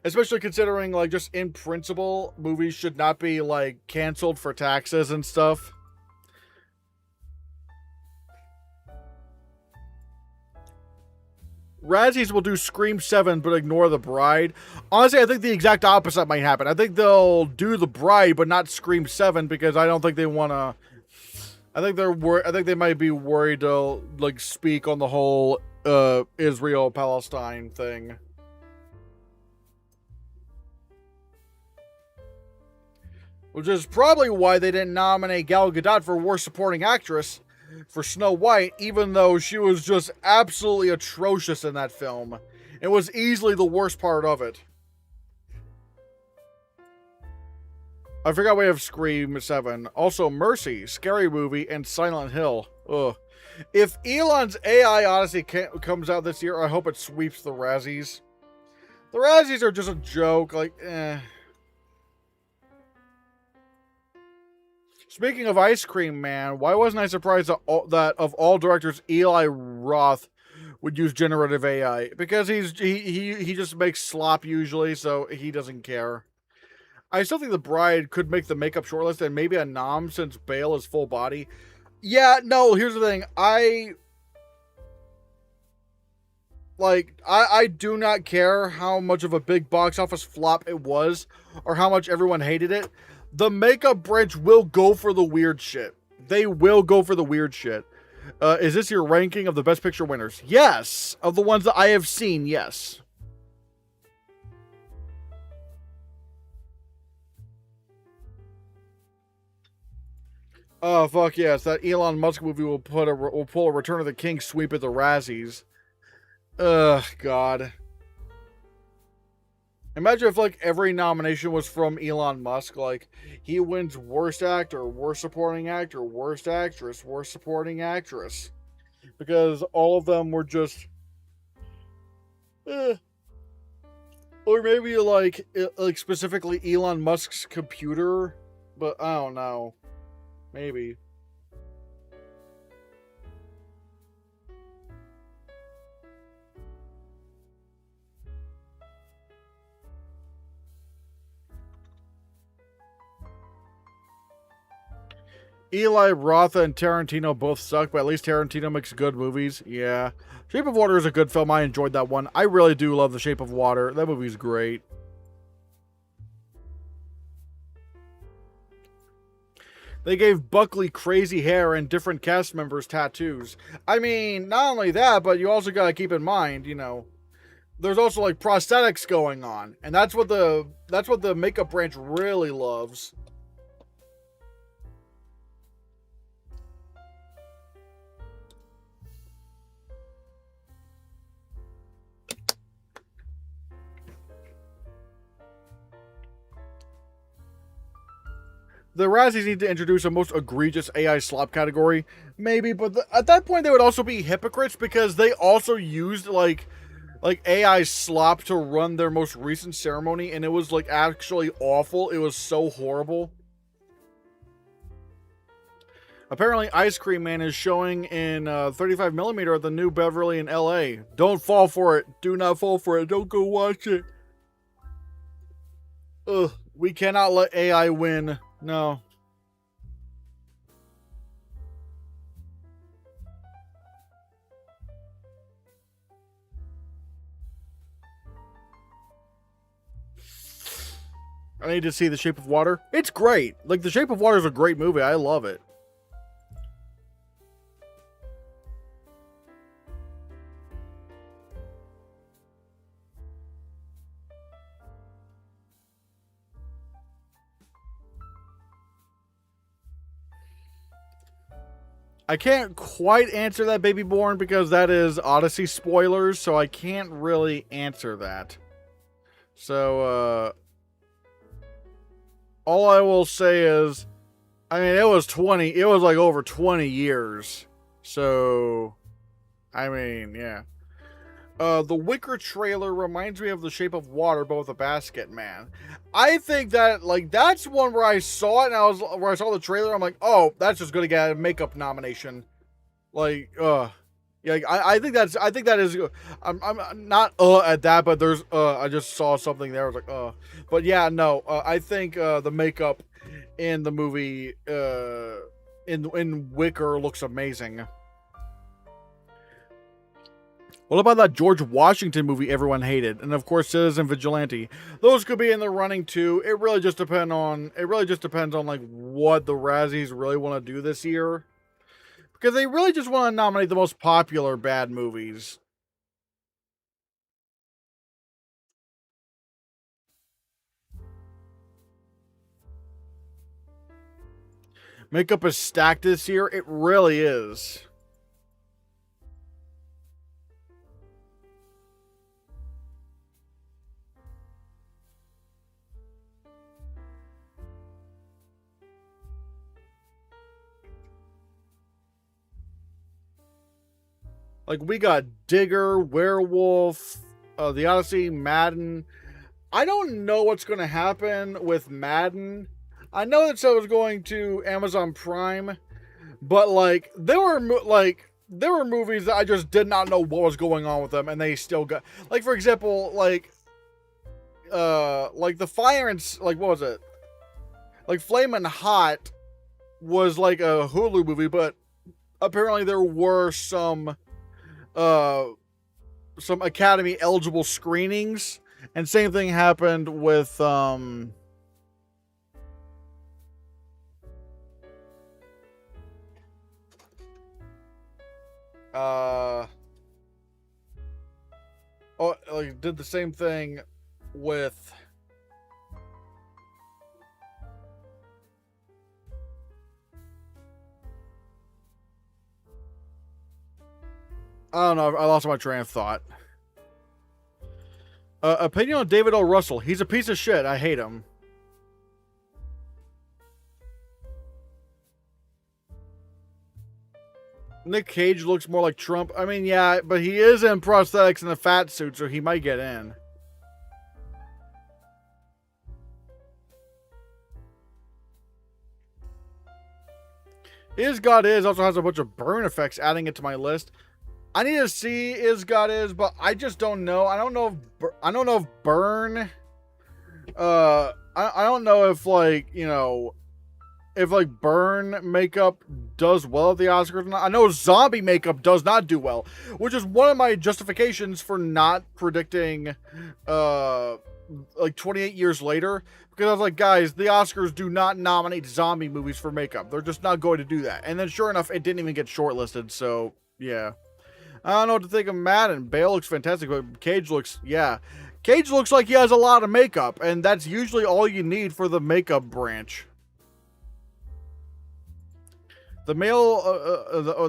especially considering, like, just in principle, movies should not be, like, canceled for taxes and stuff. Razzies will do Scream 7 but ignore The Bride. Honestly, I think the exact opposite might happen. I think they'll do The Bride but not Scream 7 because I don't think they want to... I think they might be worried to, like, speak on the whole Israel-Palestine thing. Which is probably why they didn't nominate Gal Gadot for Worst Supporting Actress for Snow White, even though she was just absolutely atrocious in that film. It was easily the worst part of it. I forgot we have Scream 7. Also, Mercy, Scary Movie, and Silent Hill. Ugh. If Elon's AI Odyssey comes out this year, I hope it sweeps the Razzies. The Razzies are just a joke, like, eh. Speaking of Ice Cream Man, why wasn't I surprised that of all directors, Eli Roth would use generative AI? Because he just makes slop usually, so he doesn't care. I still think The Bride could make the makeup shortlist and maybe a nom since Bale is full body. Yeah, no, here's the thing. I do not care how much of a big box office flop it was or how much everyone hated it. The makeup branch will go for the weird shit. They will go for the weird shit. Is this your ranking of the Best Picture winners? Yes. Of the ones that I have seen, yes. Oh, fuck yes. That Elon Musk movie will pull a Return of the King sweep at the Razzies. Ugh, God. Imagine if, like, every nomination was from Elon Musk. Like, he wins Worst Actor, Worst Supporting Actor, Worst Actress, Worst Supporting Actress. Because all of them were just... Or maybe, like specifically Elon Musk's computer. But, I don't know. Maybe. Eli Roth and Tarantino both suck, but at least Tarantino makes good movies. Yeah. Shape of Water is a good film. I enjoyed that one. I really do love The Shape of Water. That movie's great. They gave Buckley crazy hair and different cast members tattoos. I mean, not only that, but you also gotta keep in mind, you know, there's also like prosthetics going on. And that's what the makeup branch really loves. The Razzies need to introduce a most egregious AI slop category, maybe, but at that point they would also be hypocrites because they also used like AI slop to run their most recent ceremony, and it was like actually awful. It was so horrible. Apparently, Ice Cream Man is showing in 35mm at the New Beverly in LA. Don't fall for it. Do not fall for it. Don't go watch it. Ugh, we cannot let AI win. No. I need to see The Shape of Water. It's great. Like, The Shape of Water is a great movie. I love it. I can't quite answer that, Baby Born, because that is Odyssey spoilers, so I can't really answer that. So, all I will say is, I mean, it was like over 20 years. So, I mean, yeah. The Wicker trailer reminds me of The Shape of Water, but with a basket man. I think that, like, that's one where I saw it, and where I saw the trailer, I'm like, oh, that's just gonna get a makeup nomination. Like, Yeah, I think that is. I'm not at that, but there's I just saw something there. I was like but yeah, no. I think the makeup in the movie in Wicker looks amazing. What about that George Washington movie everyone hated, and of course Citizen Vigilante? Those could be in the running too. It really just depends on. It really just depends on like what the Razzies really want to do this year, because they really just want to nominate the most popular bad movies. Makeup is stacked this year. It really is. Like we got Digger, Werewolf, The Odyssey, Madden. I don't know what's going to happen with Madden. I know that so was going to Amazon Prime, but like there were movies that I just did not know what was going on with them, and they still got, like, for example, like the Fire and, like, what was it? Like Flamin' Hot was like a Hulu movie, but apparently there were uh some Academy eligible screenings, and same thing happened with oh, like did the same thing with I don't know, I lost my train of thought. Opinion on David O. Russell. He's a piece of shit. I hate him. Nick Cage looks more like Trump. I mean, yeah, but he is in prosthetics and a fat suit, so he might get in. Is God Is also has a bunch of burn effects, adding it to my list. I need to see Is God Is, but I just don't know. I don't know if Burn. I don't know if, like, you know, if like Burn makeup does well at the Oscars or not. I know zombie makeup does not do well, which is one of my justifications for not predicting like 28 years later, because I was like, guys, the Oscars do not nominate zombie movies for makeup. They're just not going to do that. And then sure enough, it didn't even get shortlisted. So yeah, I don't know what to think of Madden. Bale looks fantastic, but Cage looks, yeah, Cage looks like he has a lot of makeup, and that's usually all you need for the makeup branch. The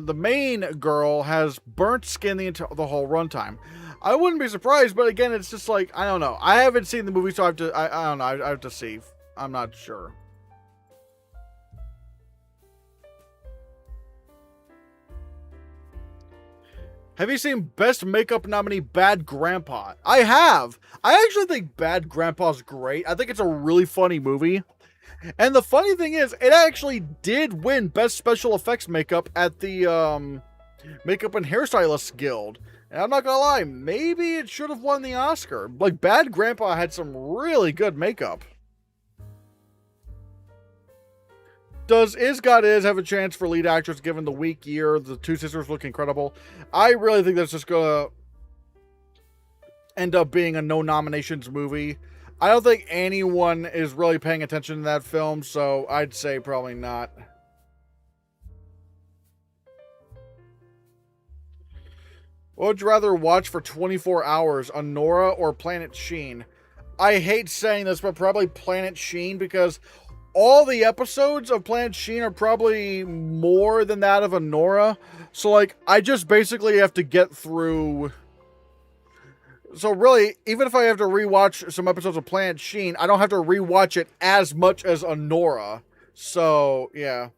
the main girl has burnt skin the whole runtime. I wouldn't be surprised, but again, it's just like, I don't know. I haven't seen the movie, so I don't know. I have to see. I'm not sure. Have you seen Best Makeup nominee Bad Grandpa? I have. I actually think Bad Grandpa's great. I think it's a really funny movie. And the funny thing is, it actually did win Best Special Effects Makeup at the Makeup and Hairstylists Guild. And I'm not gonna lie, maybe it should have won the Oscar. Like, Bad Grandpa had some really good makeup. Does Is God Is have a chance for lead actress given the weak year? The two sisters look incredible. I really think that's just gonna end up being a no nominations movie. I don't think anyone is really paying attention to that film, so I'd say probably not. What would you rather watch for 24 hours, Honora or Planet Sheen? I hate saying this, but probably Planet Sheen, because all the episodes of Planet Sheen are probably more than that of Honora. So, like, I just basically have to get through. So, really, even if I have to rewatch some episodes of Planet Sheen, I don't have to rewatch it as much as Honora. So, yeah.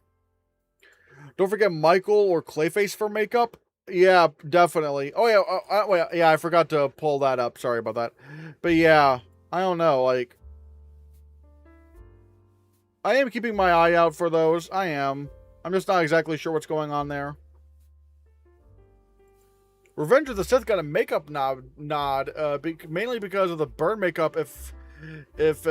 Don't forget Michael or Clayface for makeup. Yeah, definitely. Oh, yeah. Wait, yeah, I forgot to pull that up. Sorry about that. But yeah, I don't know. Like, I am keeping my eye out for those. I am. I'm just not exactly sure what's going on there. Revenge of the Sith got a makeup nod, mainly because of the burn makeup. If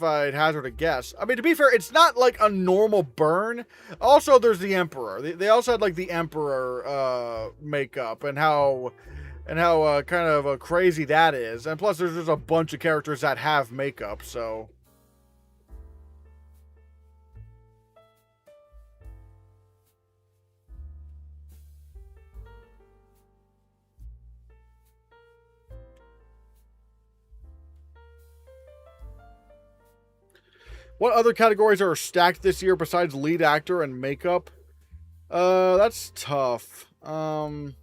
I'd hazard a guess, I mean, to be fair, it's not like a normal burn. Also, there's the Emperor. They also had like the Emperor makeup and how kind of crazy that is. And plus, there's just a bunch of characters that have makeup, so. What other categories are stacked this year besides lead actor and makeup? That's tough. I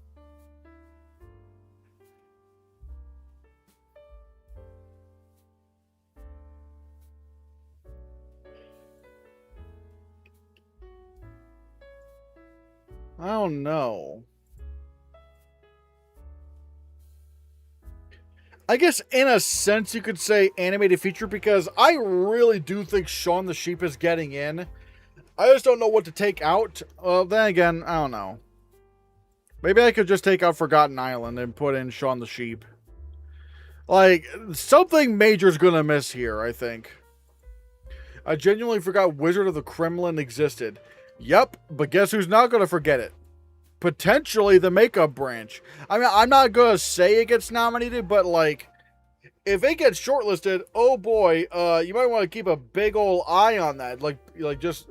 don't know. I guess in a sense you could say animated feature because I really do think Shaun the Sheep is getting in. I just don't know what to take out. Then again, I don't know. Maybe I could just take out Forgotten Island and put in Shaun the Sheep. Like, something major's gonna miss here, I think. I genuinely forgot Wizard of the Kremlin existed. Yep, but guess who's not gonna forget it? Potentially the makeup branch. I mean, I'm not gonna say it gets nominated, but like, if it gets shortlisted, oh boy, you might want to keep a big old eye on that. Like just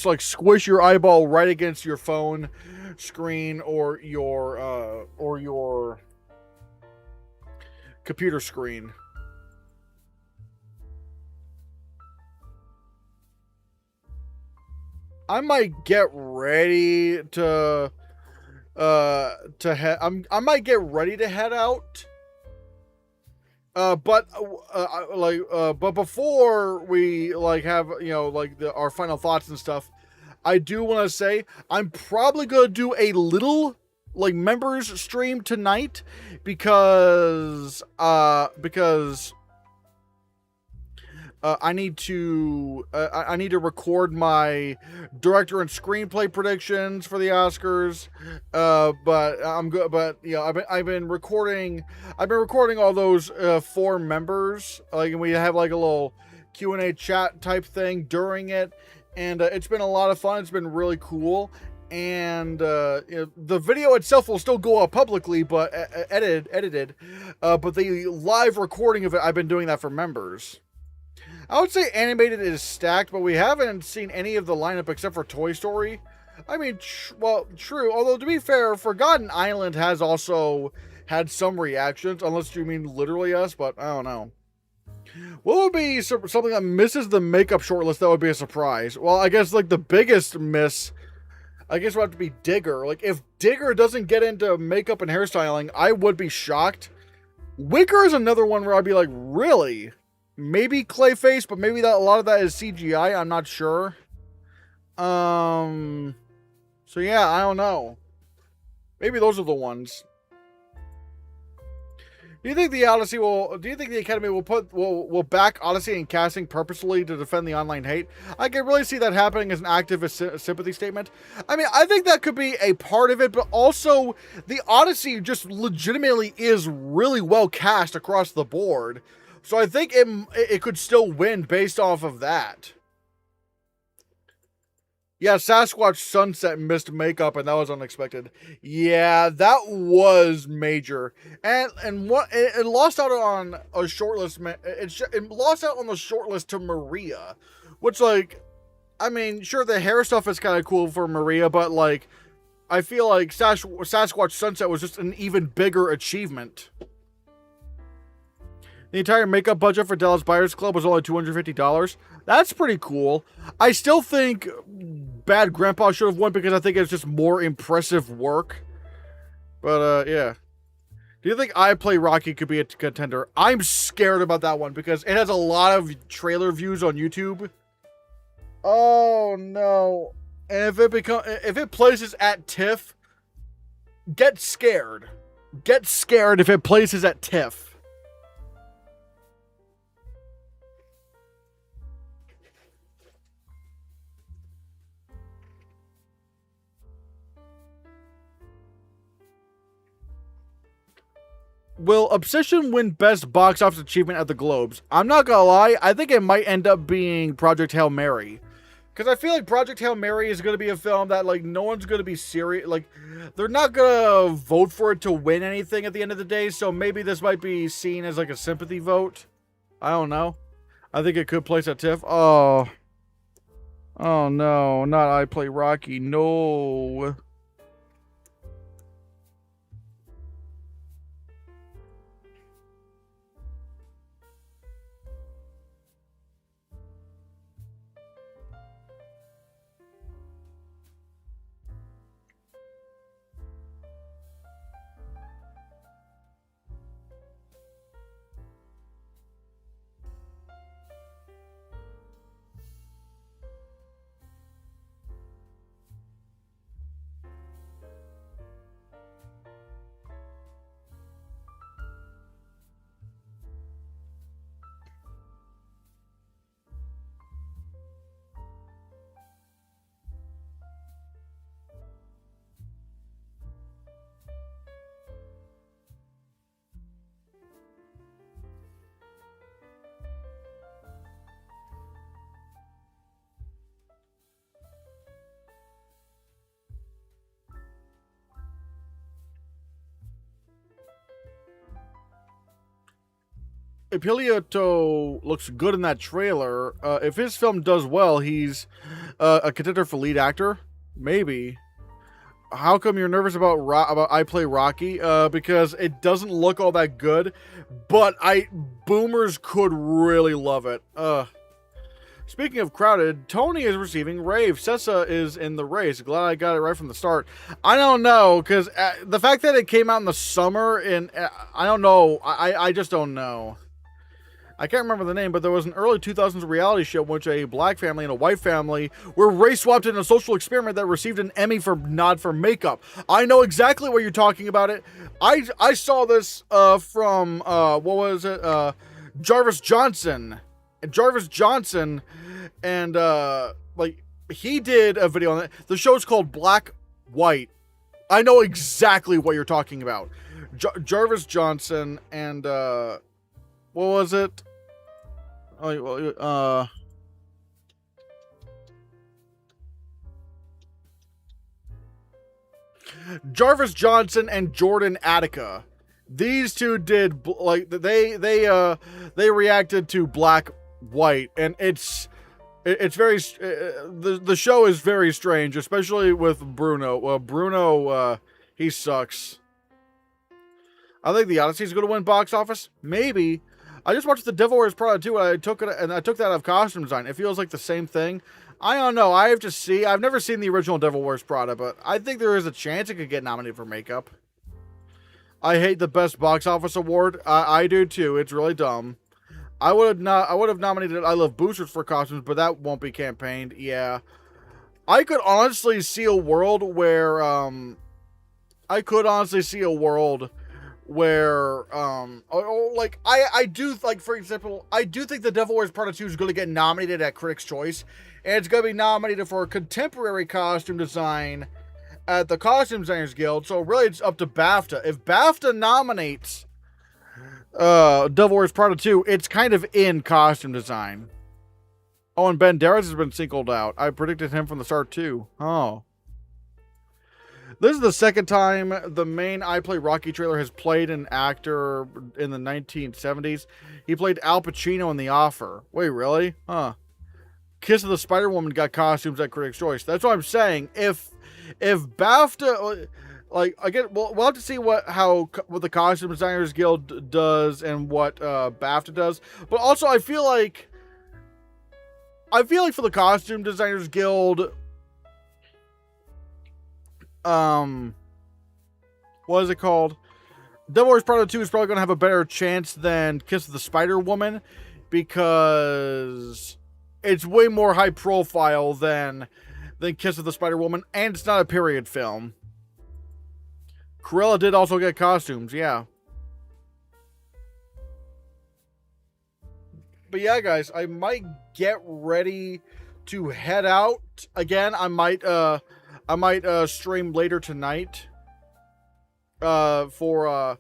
like squish your eyeball right against your phone screen or your computer screen. I might get ready to I might get ready to head out. But before we like have like our final thoughts and stuff, I do want to say I'm probably gonna do a little like members stream tonight because I need to record my director and screenplay predictions for the Oscars. But I'm good. But I've been recording all those for members. Like, and we have like a little Q&A chat type thing during it, and it's been a lot of fun. It's been really cool. And the video itself will still go up publicly, but edited. But the live recording of it, I've been doing that for members. I would say animated is stacked, but we haven't seen any of the lineup except for Toy Story. I mean, true. Although, to be fair, Forgotten Island has also had some reactions, unless you mean literally us, but I don't know. What would be something that misses the makeup shortlist that would be a surprise? Well, I guess, like, the biggest miss, I guess, would have to be Digger. Like, if Digger doesn't get into makeup and hairstyling, I would be shocked. Wicker is another one where I'd be like, really? Maybe Clayface, but maybe a lot of that is CGI. I'm not sure. So yeah, I don't know. Maybe those are the ones. Do you think the Academy will back Odyssey and casting purposefully to defend the online hate? I can really see that happening as an activist sympathy statement. I mean, I think that could be a part of it, but also the Odyssey just legitimately is really well cast across the board. So I think it could still win based off of that. Yeah, Sasquatch Sunset missed makeup, and that was unexpected. Yeah, that was major, and what it lost out on a shortlist. It lost out on the shortlist to Maria, which, like, I mean, sure, the hair stuff is kind of cool for Maria, but like, I feel like Sasquatch Sunset was just an even bigger achievement. The entire makeup budget for Dallas Buyers Club was only $250. That's pretty cool. I still think Bad Grandpa should have won because I think it's just more impressive work. But, yeah. Do you think I Play Rocky could be a contender? I'm scared about that one because it has a lot of trailer views on YouTube. Oh, no. And if it places at TIFF, get scared. Get scared if it places at TIFF. Will Obsession win Best Box Office Achievement at the Globes? I'm not gonna lie, I think it might end up being Project Hail Mary. Because I feel like Project Hail Mary is going to be a film that, like, no one's going to be serious. Like, they're not going to vote for it to win anything at the end of the day. So maybe this might be seen as, like, a sympathy vote. I don't know. I think it could place at TIFF. Oh. Oh, no. Not I Play Rocky. No. Ippolito looks good in that trailer. If his film does well, he's a contender for lead actor. Maybe. How come you're nervous about I Play Rocky? Because it doesn't look all that good, but boomers could really love it. Speaking of crowded, Tony is receiving rave. Sessa is in the race. Glad I got it right from the start. I don't know, because the fact that it came out in the summer, I don't know. I just don't know. I can't remember the name, but there was an early 2000s reality show in which a black family and a white family were race swapped in a social experiment that received an Emmy for nod for makeup. I know exactly what you're talking about. I saw this from what was it? Jarvis Johnson. Jarvis Johnson, and like he did a video on it. The show's called Black White. I know exactly what you're talking about. Jarvis Johnson and what was it? Jarvis Johnson and Jordan Attica. These two did like they reacted to Black White, and it's very the show is very strange, especially with Bruno. Bruno he sucks. I think The Odyssey is going to win box office. Maybe. I just watched The Devil Wears Prada 2, and I took that out of costume design. It feels like the same thing. I don't know. I have to see. I've never seen the original Devil Wears Prada, but I think there is a chance it could get nominated for makeup. I hate the Best Box Office Award. I do too. It's really dumb. I would have nominated I Love Boosters for costumes, but that won't be campaigned. Yeah. I could honestly see a world where like I do, like, for example, I do think The Devil Wears Prada 2 is going to get nominated at Critics' Choice, and it's going to be nominated for contemporary costume design at the Costume Designers Guild. So really, it's up to BAFTA. If BAFTA nominates Devil Wears Prada 2, it's kind of in costume design. Oh, and Banderas has been singled out. I predicted him from the start too. Oh. This is the second time the main I Play Rocky trailer has played an actor in the 1970s. He played Al Pacino in The Offer. Wait, really? Huh. Kiss of the Spider-Woman got costumes at Critics' Choice. That's what I'm saying. If BAFTA, like, again, we'll have to see what the Costume Designers Guild does and what BAFTA does. But also, I feel like for the Costume Designers Guild, what is it called? Devil Wears Prada 2 is probably going to have a better chance than Kiss of the Spider-Woman, because it's way more high profile than Kiss of the Spider-Woman, and it's not a period film. Cruella did also get costumes, yeah. But yeah, guys, I might get ready to head out. Again, I might stream later tonight for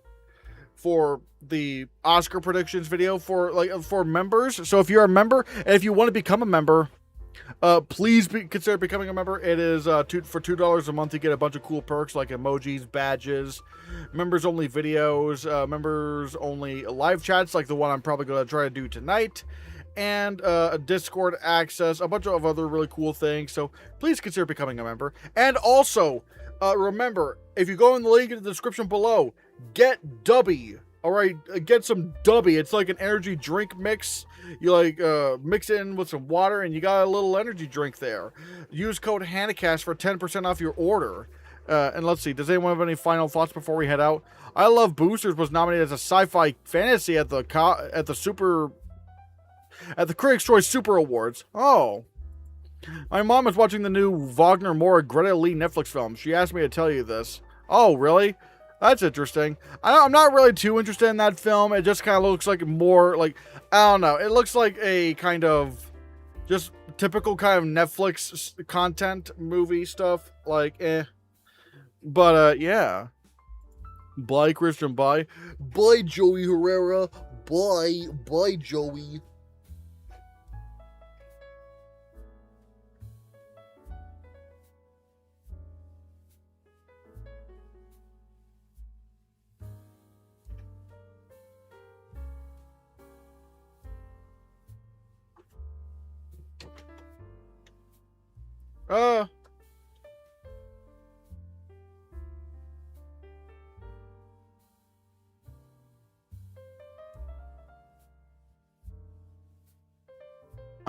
for the Oscar predictions video for members. So if you're a member and if you want to become a member, please consider becoming a member. It is for $2 a month. You get a bunch of cool perks like emojis, badges, members only videos, members only live chats like the one I'm probably going to try to do tonight, and a Discord access, a bunch of other really cool things. So please consider becoming a member. And also, remember, if you go in the link in the description below, get Dubby. All right, get some Dubby. It's like an energy drink mix. You mix it in with some water, and you got a little energy drink there. Use code Hannahcast for 10% off your order. And let's see, does anyone have any final thoughts before we head out? I Love Boosters was nominated as a sci-fi fantasy at the Critics' Choice Super Awards. Oh. My mom is watching the new Wagner Moura Greta Lee Netflix film. She asked me to tell you this. Oh, really? That's interesting. I'm not really too interested in that film. It just kind of looks like more like, I don't know. It looks like a kind of just typical kind of Netflix content movie stuff. Like, eh. But, yeah. Bye, Christian. Bye. Bye, Joey Herrera. Bye. Bye, Joey.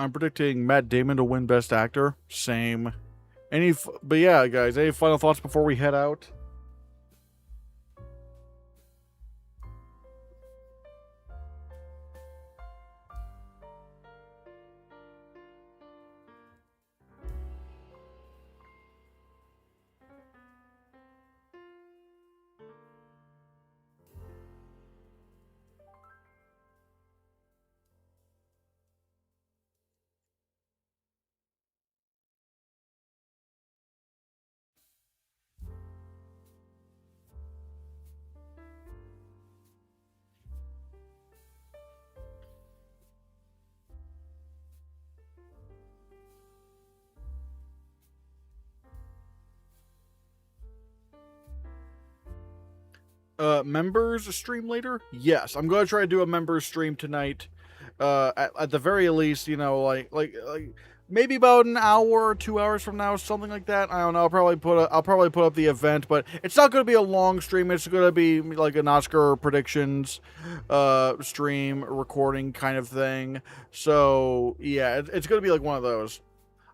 I'm predicting Matt Damon to win Best Actor. Same. But yeah, guys, any final thoughts before we head out? Members stream later? Yes, I'm gonna try to do a members stream tonight. At the very least, you know, like maybe about an hour or 2 hours from now, something like that. I don't know. I'll probably put up the event, but it's not gonna be a long stream. It's gonna be like an Oscar predictions stream recording kind of thing. So yeah, it's gonna be like one of those.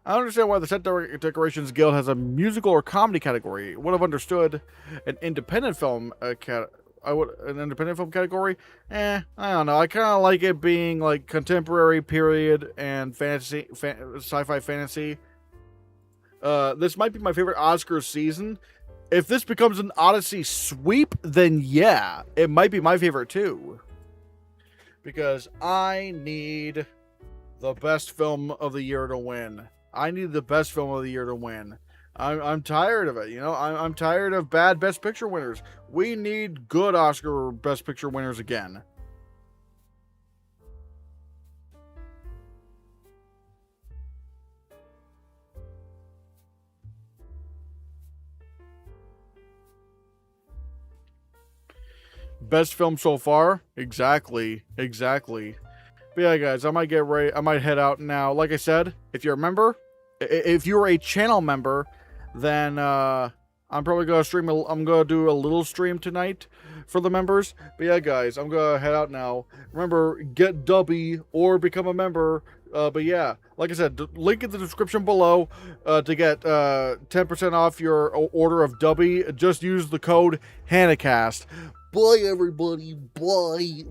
I don't understand why the Set Decorations Guild has a musical or comedy category. Would have understood an independent film an independent film category. I don't know. I kind of like it being like contemporary period and fantasy, sci-fi fantasy. This might be my favorite Oscars season. If this becomes an Odyssey sweep, then yeah, it might be my favorite too. Because I need the best film of the year to win. I need the best film of the year to win. I'm tired of it, you know? I'm tired of bad Best Picture winners. We need good Oscar Best Picture winners again. Best film so far? Exactly. But yeah, guys, I might get ready. I might head out now. Like I said, if you're a member, if you're a channel member, then I'm probably gonna stream. I'm gonna do a little stream tonight for the members. But yeah, guys, I'm gonna head out now. Remember, get Dubby or become a member. But yeah, like I said, link in the description below to get 10% off your order of Dubby. Just use the code Hannahcast. Bye, everybody. Bye.